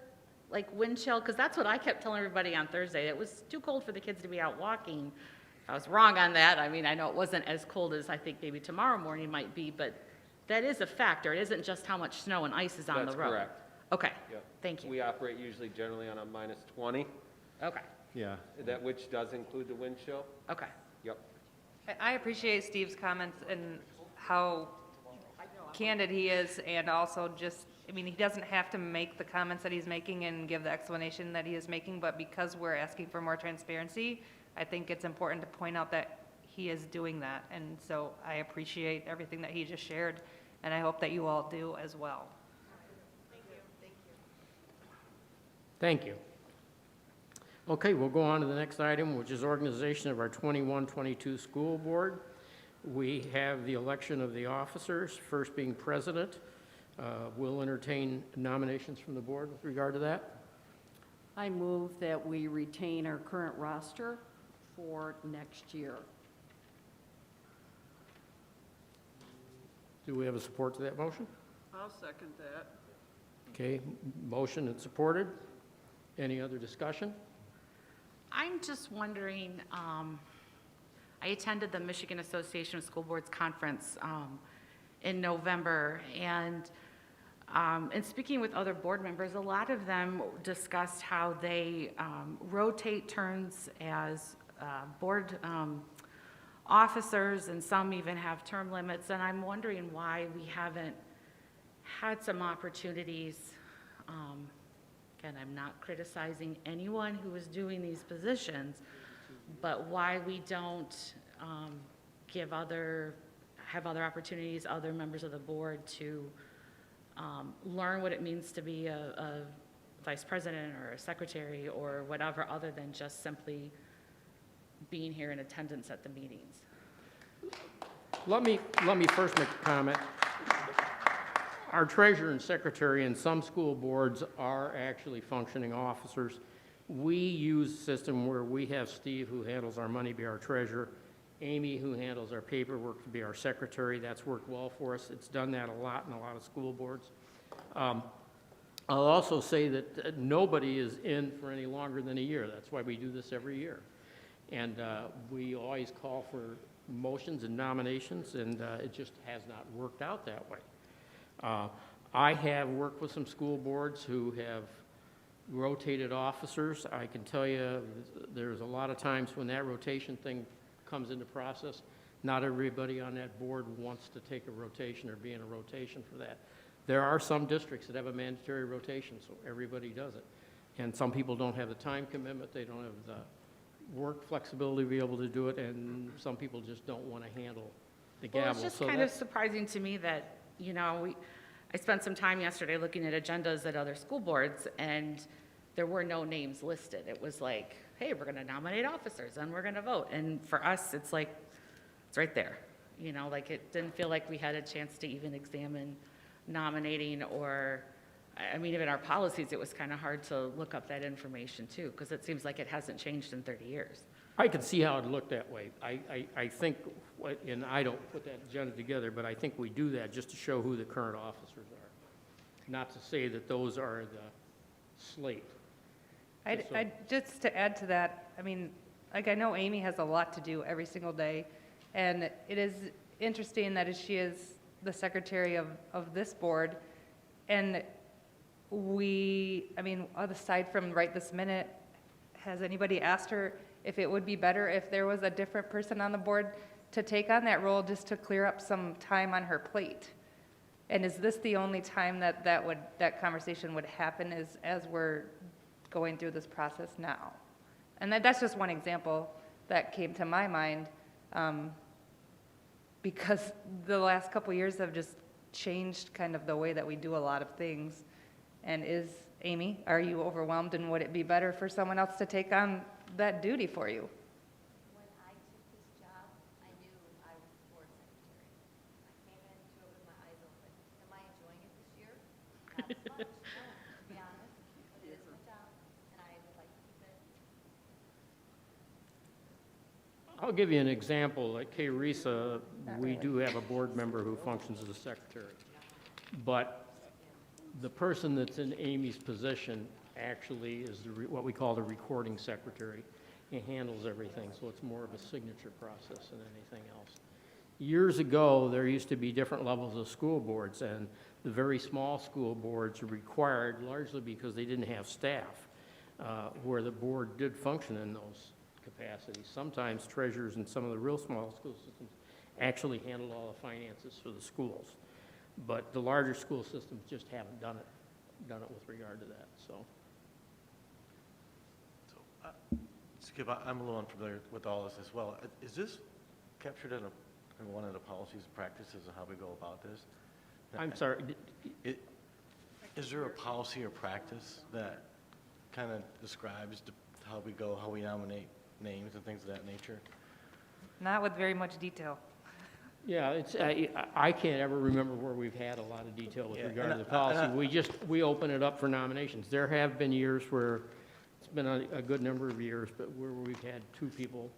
like wind chill? Because that's what I kept telling everybody on Thursday. It was too cold for the kids to be out walking. I was wrong on that. I mean, I know it wasn't as cold as I think maybe tomorrow morning might be, but that is a factor. It isn't just how much snow and ice is on the road. That's correct. Okay, Yep. thank you. We operate usually generally on a -20, Okay, Yeah. that which does include the wind chill. okay. Yep. I appreciate Steve's comments and how candid he is, and also just, I mean, he doesn't have to make the comments that he's making and give the explanation that he is making, but because we're asking for more transparency, I think it's important to point out that he is doing that, and so I appreciate everything that he just shared, and I hope that you all do as well. Thank you. Okay, we'll go on to the next item, which is organization of our 21-22 school board. We have the election of the officers, first being president. We'll entertain nominations from the board with regard to that. I move that we retain our current roster for next year. Do we have a support to that motion? I'll second that. Okay, motion and supported. Any other discussion? I'm just wondering, I attended the Michigan Association of School Boards Conference in November, and in speaking with other board members, a lot of them discussed how they rotate turns as board officers, and some even have term limits, and I'm wondering why we haven't had some opportunities. Again, I'm not criticizing anyone who is doing these positions, but why we don't have other opportunities, other members of the board to learn what it means to be a vice president or a secretary or whatever, other than just simply being here in attendance at the meetings. Let me first make a comment. Our treasurer and secretary in some school boards are actually functioning officers. We use a system where we have Steve, who handles our money, be our treasurer, Amy, who handles our paperwork, to be our secretary. That's worked well for us. It's done that a lot in a lot of school boards. I'll also say that nobody is in for any longer than a year. That's why we do this every year. And we always call for motions and nominations, and it just has not worked out that way. I have worked with some school boards who have rotated officers. I can tell you there's a lot of times when that rotation thing comes into process, not everybody on that board wants to take a rotation or be in a rotation for that. There are some districts that have a mandatory rotation, so everybody does it. And some people don't have the time commitment, they don't have the work flexibility to be able to do it, and some people just don't want to handle the gavel. Well, it's just kind of surprising to me that, you know, I spent some time yesterday looking at agendas at other school boards, and there were no names listed. It was like, hey, we're going to nominate officers, and we're going to vote. And for us, it's like, it's right there. You know, like it didn't feel like we had a chance to even examine nominating, or, I mean, even our policies, it was kind of hard to look up that information too, because it seems like it hasn't changed in 30 years. I can see how it looked that way. I think, and I don't put that agenda together, but I think we do that just to show who the current officers are. Not to say that those are the slate. Just to add to that, I mean, like I know Amy has a lot to do every single day, and it is interesting that she is the secretary of this board, and I mean, aside from right this minute, has anybody asked her if it would be better if there was a different person on the board to take on that role just to clear up some time on her plate? And is this the only time that conversation would happen as we're going through this process now? And that's just one example that came to my mind, because the last couple years have just changed kind of the way that we do a lot of things. And Amy, are you overwhelmed, and would it be better for someone else to take on that duty for you? When I took this job, I knew I was board secretary. I came into it with my eyes open. Am I enjoying it this year? Not as much, no, to be honest, but it is my job, and I would like to keep it. I'll give you an example. At K-RISA, we do have a board member who functions as a secretary. But the person that's in Amy's position actually is what we call the recording secretary. He handles everything, so it's more of a signature process than anything else. Years ago, there used to be different levels of school boards, and the very small school boards were required largely because they didn't have staff, where the board did function in those capacities. Sometimes treasurers in some of the real small school systems actually handled all the finances for the schools. But the larger school systems just haven't done it with regard to that, so. Skip, I'm a little unfamiliar with all this as well. Is this captured in one of the policies and practices of how we go about this? I'm sorry. Is there a policy or practice that kind of describes how we go, how we nominate names and things of that nature? Not with very much detail. Yeah, it's, I can't ever remember where we've had a lot of detail with regard to the policy. We open it up for nominations. There have been years where, it's been a good number of years, but where we've had two people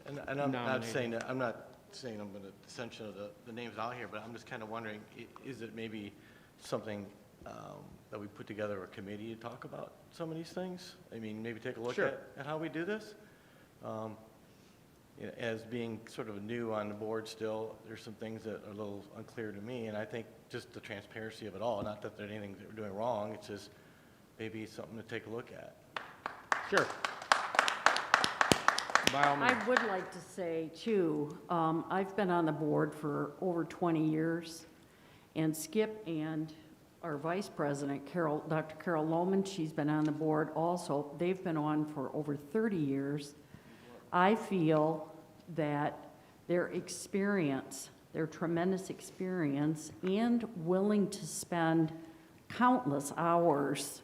And I'm not nominated. saying that, I'm not saying I'm going to sanction the names out here, but I'm just kind of wondering, is it maybe something that we put together a committee to talk about some of these things? I mean, maybe take a look Sure. at how we do this? You know, as being sort of new on the board still, there's some things that are a little unclear to me, and I think just the transparency of it all, not that there's anything that we're doing wrong, it's just maybe something to take a look at. Sure. By all means. I would like to say, too, I've been on the board for over 20 years, and Skip and our vice president, Dr. Carol Lohman, she's been on the board also. They've been on for over 30 years. I feel that their experience, their tremendous experience, and willing to spend countless hours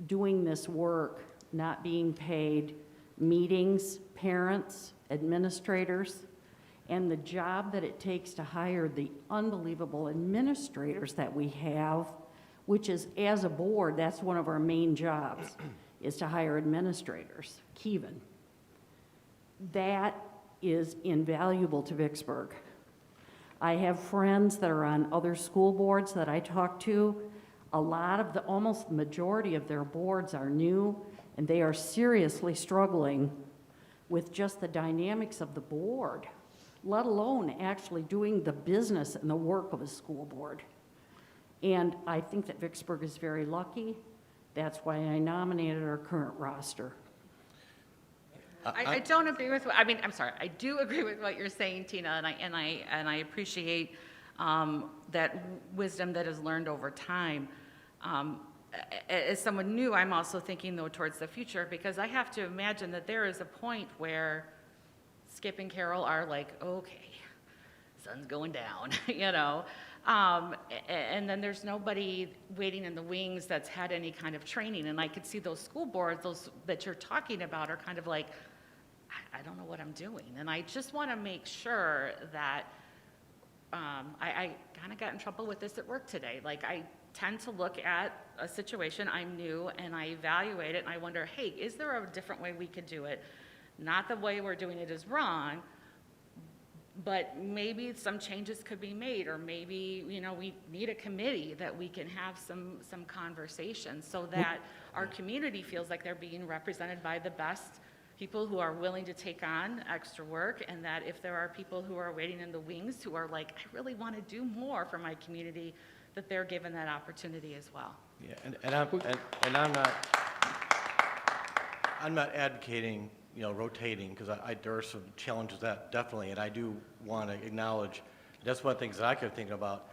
doing this work, not being paid, meetings, parents, administrators, and the job that it takes to hire the unbelievable administrators that we have, which is, as a board, that's one of our main jobs, is to hire administrators, Kevin. That is invaluable to Vicksburg. I have friends that are on other school boards that I talk to. A lot of almost the majority of their boards are new, and they are seriously struggling with just the dynamics of the board, let alone actually doing the business and the work of a school board. And I think that Vicksburg is very lucky. That's why I nominated our current roster. I don't agree with, I'm sorry, I do agree with what you're saying, Tina, and I appreciate that wisdom that is learned over time. As someone new, I'm also thinking, though, towards the future, because I have to imagine that there is a point where Skip and Carol are like, okay, sun's going down, you know? And then there's nobody waiting in the wings that's had any kind of training. And I could see those school boards, those that you're talking about, are kind of like, I don't know what I'm doing. And I just want to make sure that I kind of got in trouble with this at work today. Like, I tend to look at a situation, I'm new, and I evaluate it, and I wonder, hey, is there a different way we could do it? Not the way we're doing it is wrong, but maybe some changes could be made, or maybe, you know, we need a committee that we can have some conversations so that our community feels like they're being represented by the best people who are willing to take on extra work, and that if there are people who are waiting in the wings who are like, I really want to do more for my community, that they're given that opportunity as well. Yeah, I'm not advocating, you know, rotating, because there are some challenges that definitely, and I do want to acknowledge, that's one of the things that I kept thinking about.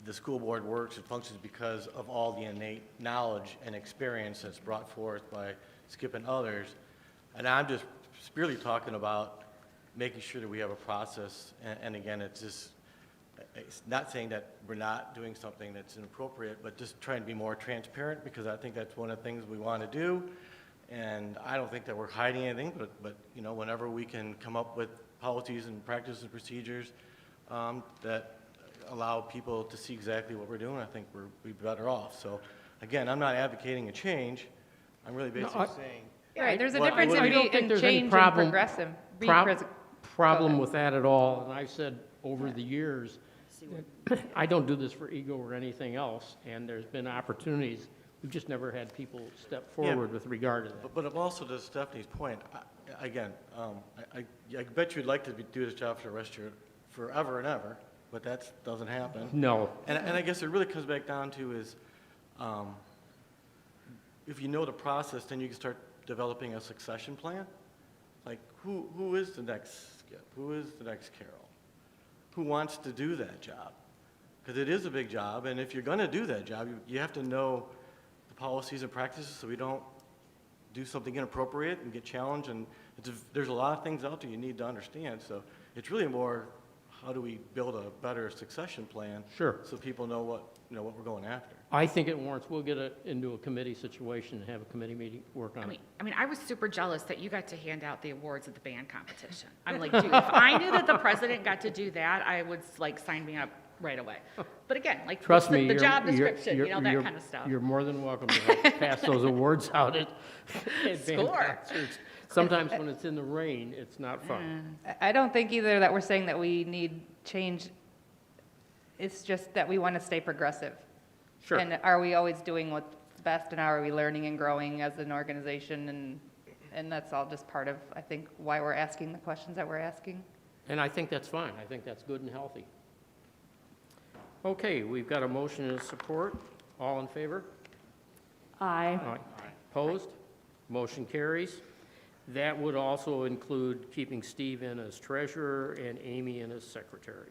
The school board works and functions because of all the innate knowledge and experience that's brought forth by Skip and others. And I'm just purely talking about making sure that we have a process, and again, it's just it's not saying that we're not doing something that's inappropriate, but just trying to be more transparent, because I think that's one of the things we want to do. And I don't think that we're hiding anything, but you know, whenever we can come up with policies and practices and procedures that allow people to see exactly what we're doing, I think we'd be better off. So again, I'm not advocating a change. I'm really basically saying. Right, there's a what- difference what- I don't in think there's any change and problem- progressive. Problem with that at all, and I've said over the years, I don't do this for ego or anything else, and there's been opportunities, we've just never had people step forward with regard to that. But also to Stephanie's point, I bet you'd like to do this job for the rest of your, forever and ever, but that doesn't happen. No. And I guess it really comes back down to is, if you know the process, then you can start developing a succession plan. Like, who is the next Skip? Who is the next Carol? Who wants to do that job? Because it is a big job, and if you're going to do that job, you have to know the policies and practices so we don't do something inappropriate and get challenged. And there's a lot of things out there you need to understand. So it's really more, how do we build a better succession plan? Sure. So people know what we're going after. I think it warrants, we'll get it into a committee situation and have a committee meeting, work on it. I mean, I was super jealous that you got to hand out the awards at the band competition. I'm like, dude, if I knew that the president got to do that, I would like sign me up right away. But again, like, Trust what's me, the job you're- description, you know, that kind of stuff. You're more than welcome to help pass those awards out at band Score. concerts. Sometimes when it's in the rain, it's not fun. I don't think either that we're saying that we need change. It's just that we want to stay progressive. Sure. And are we always doing what's best, and are we learning and growing as an organization? And that's all just part of, I think, why we're asking the questions that we're asking. And I think that's fine. I think that's good and healthy. Okay, we've got a motion and support. All in favor? Aye. Aye. Opposed? Motion carries. That would also include keeping Steve in as treasurer and Amy in as secretary.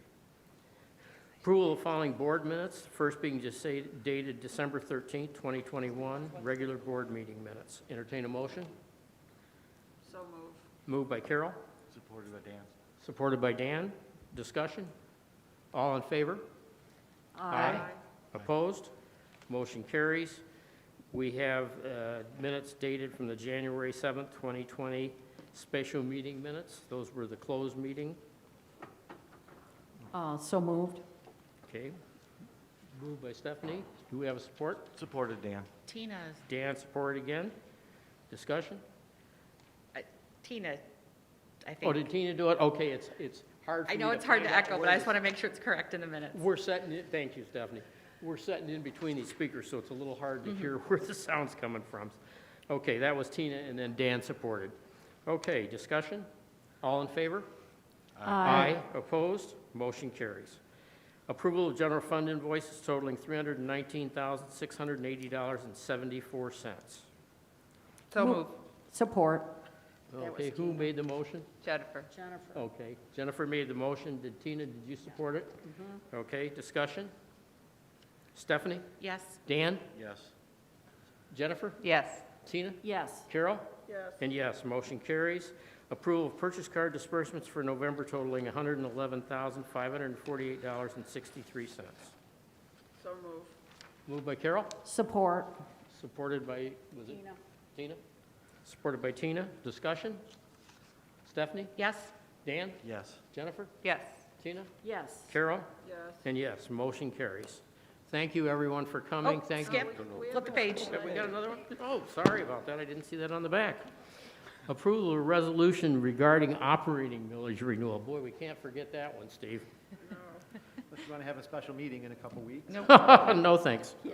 Approval of following board minutes, first being just dated December 13th, 2021, regular board meeting minutes. Entertain a motion. So move. Moved by Carol, Supported by Dan. supported by Dan. Discussion? All in favor? Aye. Opposed? Motion carries. We have minutes dated from the January 7th, 2020 special meeting minutes. Those were the closed meeting. So moved. Okay. Moved by Stephanie. Do we have a support? Supported Dan. Tina's, Dan, supported again. Discussion? Tina, I think. Oh, did Tina do it? Okay, it's hard for I me know to it's hard find to out echo, but where I this- just want to make sure it's correct in the minutes. We're setting it, thank you, Stephanie. We're setting in between these speakers, so it's a little hard to hear where the sound's coming from. Okay, that was Tina, and then Dan supported. Okay, discussion? All in favor? Aye. Opposed? Motion carries. Approval of general fund invoices totaling $319,680.74. So move. Support. Okay, who made the motion? Jennifer. Jennifer. Okay, Jennifer made the motion. Did Tina, did you support it? Okay, discussion? Stephanie? Yes. Dan? Yes. Jennifer? Yes. Tina? Yes. Carol? Yes. And yes, motion carries. Approval of purchase card disbursements for November totaling $111,548.63. So move. Moved by Carol, Support. supported by, was it? Tina? Supported by Tina. Discussion? Stephanie? Yes. Dan? Yes. Jennifer? Yes. Tina? Yes. Carol? Yes. And yes, motion carries. Thank you, everyone, for coming. Oh, Thank Skip, you. flip the page. Have we got another one? Oh, sorry about that. I didn't see that on the back. Approval of resolution regarding operating millage renewal. Boy, we can't forget that one, Steve. Unless you want to have a special meeting in a couple weeks. No, thanks. I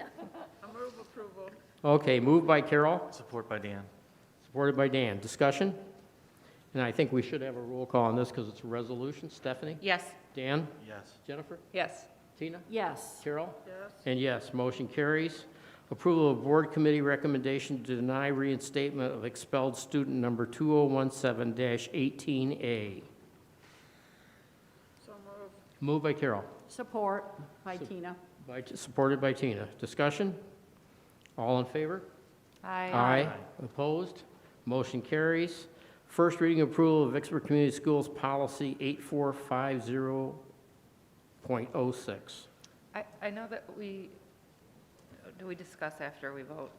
move approval. Okay, moved by Carol, Support by Dan. supported by Dan. Discussion? And I think we should have a roll call on this because it's a resolution. Stephanie? Yes. Dan? Yes. Jennifer? Yes. Tina? Yes. Carol? Yes. And yes, motion carries. Approval of board committee recommendation to deny reinstatement of expelled student number 2017-18A. So move. Moved by Carol, Support by Tina. supported by Tina. Discussion? All in favor? Aye. Opposed? Motion carries. First reading approval of Vicksburg Community Schools Policy 8450.0 6.06. I know that do we discuss after we vote?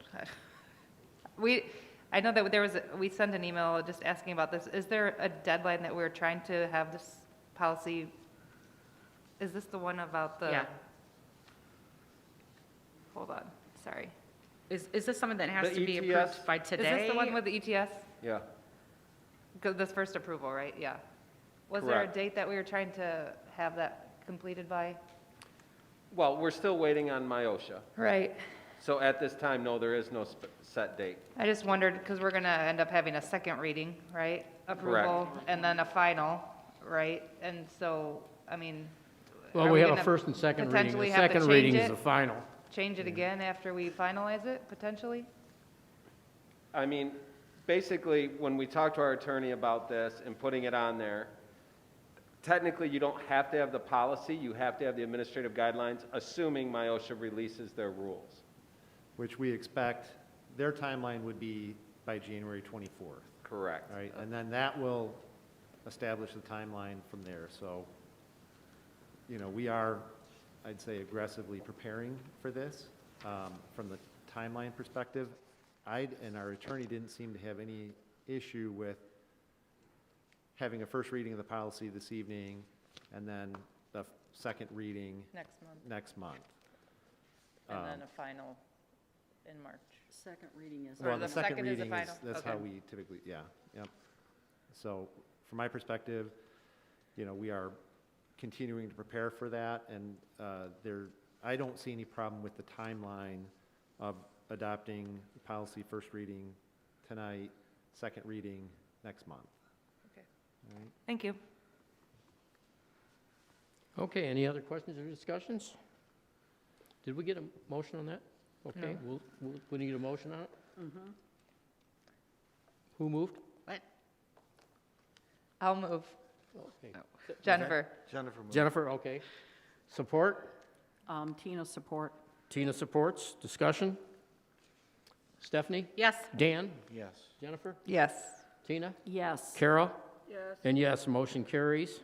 I know that we sent an email just asking about this. Is there a deadline that we're trying to have this policy? Is this the one about the? Yeah. Hold on, sorry. Is this something that has The to be ETS? approved by today? Is this the one with the ETS? Yeah. This first approval, right? Yeah. Was there a Correct. date that we were trying to have that completed by? Well, we're still waiting on MIOSHA. Right. So at this time, no, there is no set date. I just wondered, because we're going to end up having a second reading, right? Approval, and then a final, right? And so, I mean. Well, are we have a gonna first and second reading. potentially The have to second change reading is it? the final. Change it again after we finalize it, potentially? I mean, basically, when we talked to our attorney about this and putting it on there, technically, you don't have to have the policy, you have to have the administrative guidelines, assuming MIOSHA releases their rules. Which we expect, their timeline would be by January 24th. Correct. Right, and then that will establish the timeline from there. So, you know, we are, I'd say, aggressively preparing for this from the timeline perspective. And our attorney didn't seem to have any issue with having a first reading of the policy this evening and then the second reading next month. And then a final in March. Second reading is. Well, Or the the second second is the reading is, final? that's Okay. how we typically, yeah. So from my perspective, you know, we are continuing to prepare for that, and I don't see any problem with the timeline of adopting the policy first reading tonight, second reading next month. Okay. All right. Thank you. Okay, any other questions or discussions? Did we get a motion on that? Okay, we need a motion on it? Mm-hmm. Who moved? I'll move. Okay. Jennifer. Jennifer, okay. Support? Tina, support. Tina supports. Discussion? Stephanie? Yes. Dan? Yes. Jennifer? Yes. Tina? Yes. Carol? Yes. And yes, motion carries.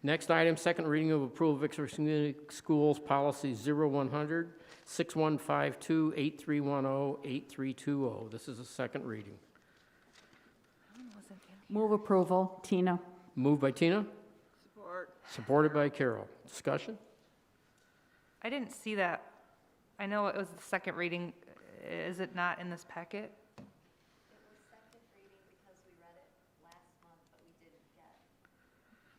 Next item, second reading of approval of Vicksburg Community Schools Policy 0100, 6152, 8310, 8320. This is a second reading. Move approval. Tina. Moved by Tina, Support. supported by Carol. Discussion? I didn't see that. I know it was the second reading. Is it not in this packet? It was second reading because we read it last month, but we didn't get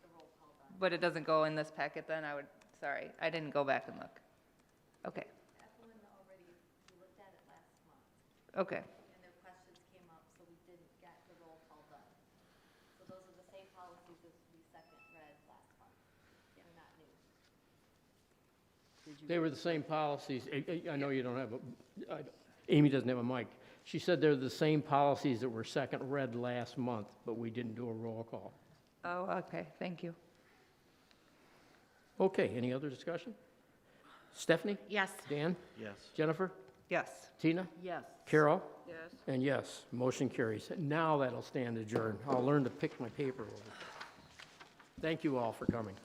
the roll call done. But it doesn't go in this packet then? Sorry, I didn't go back and look. Okay, Everyone already looked at it last month, okay. and their questions came up, so we didn't get the roll call done. So those are the same policies as we second read last month. They're not new. They were the same policies. I know you don't have Amy doesn't have a mic. She said they're the same policies that were second read last month, but we didn't do a roll call. Oh, okay, thank you. Okay, any other discussion? Stephanie? Yes. Dan? Yes. Jennifer? Yes. Tina? Yes. Carol? Yes. And yes, motion carries. Now that'll stand adjourned. I'll learn to pick my paper over. Thank you all for coming.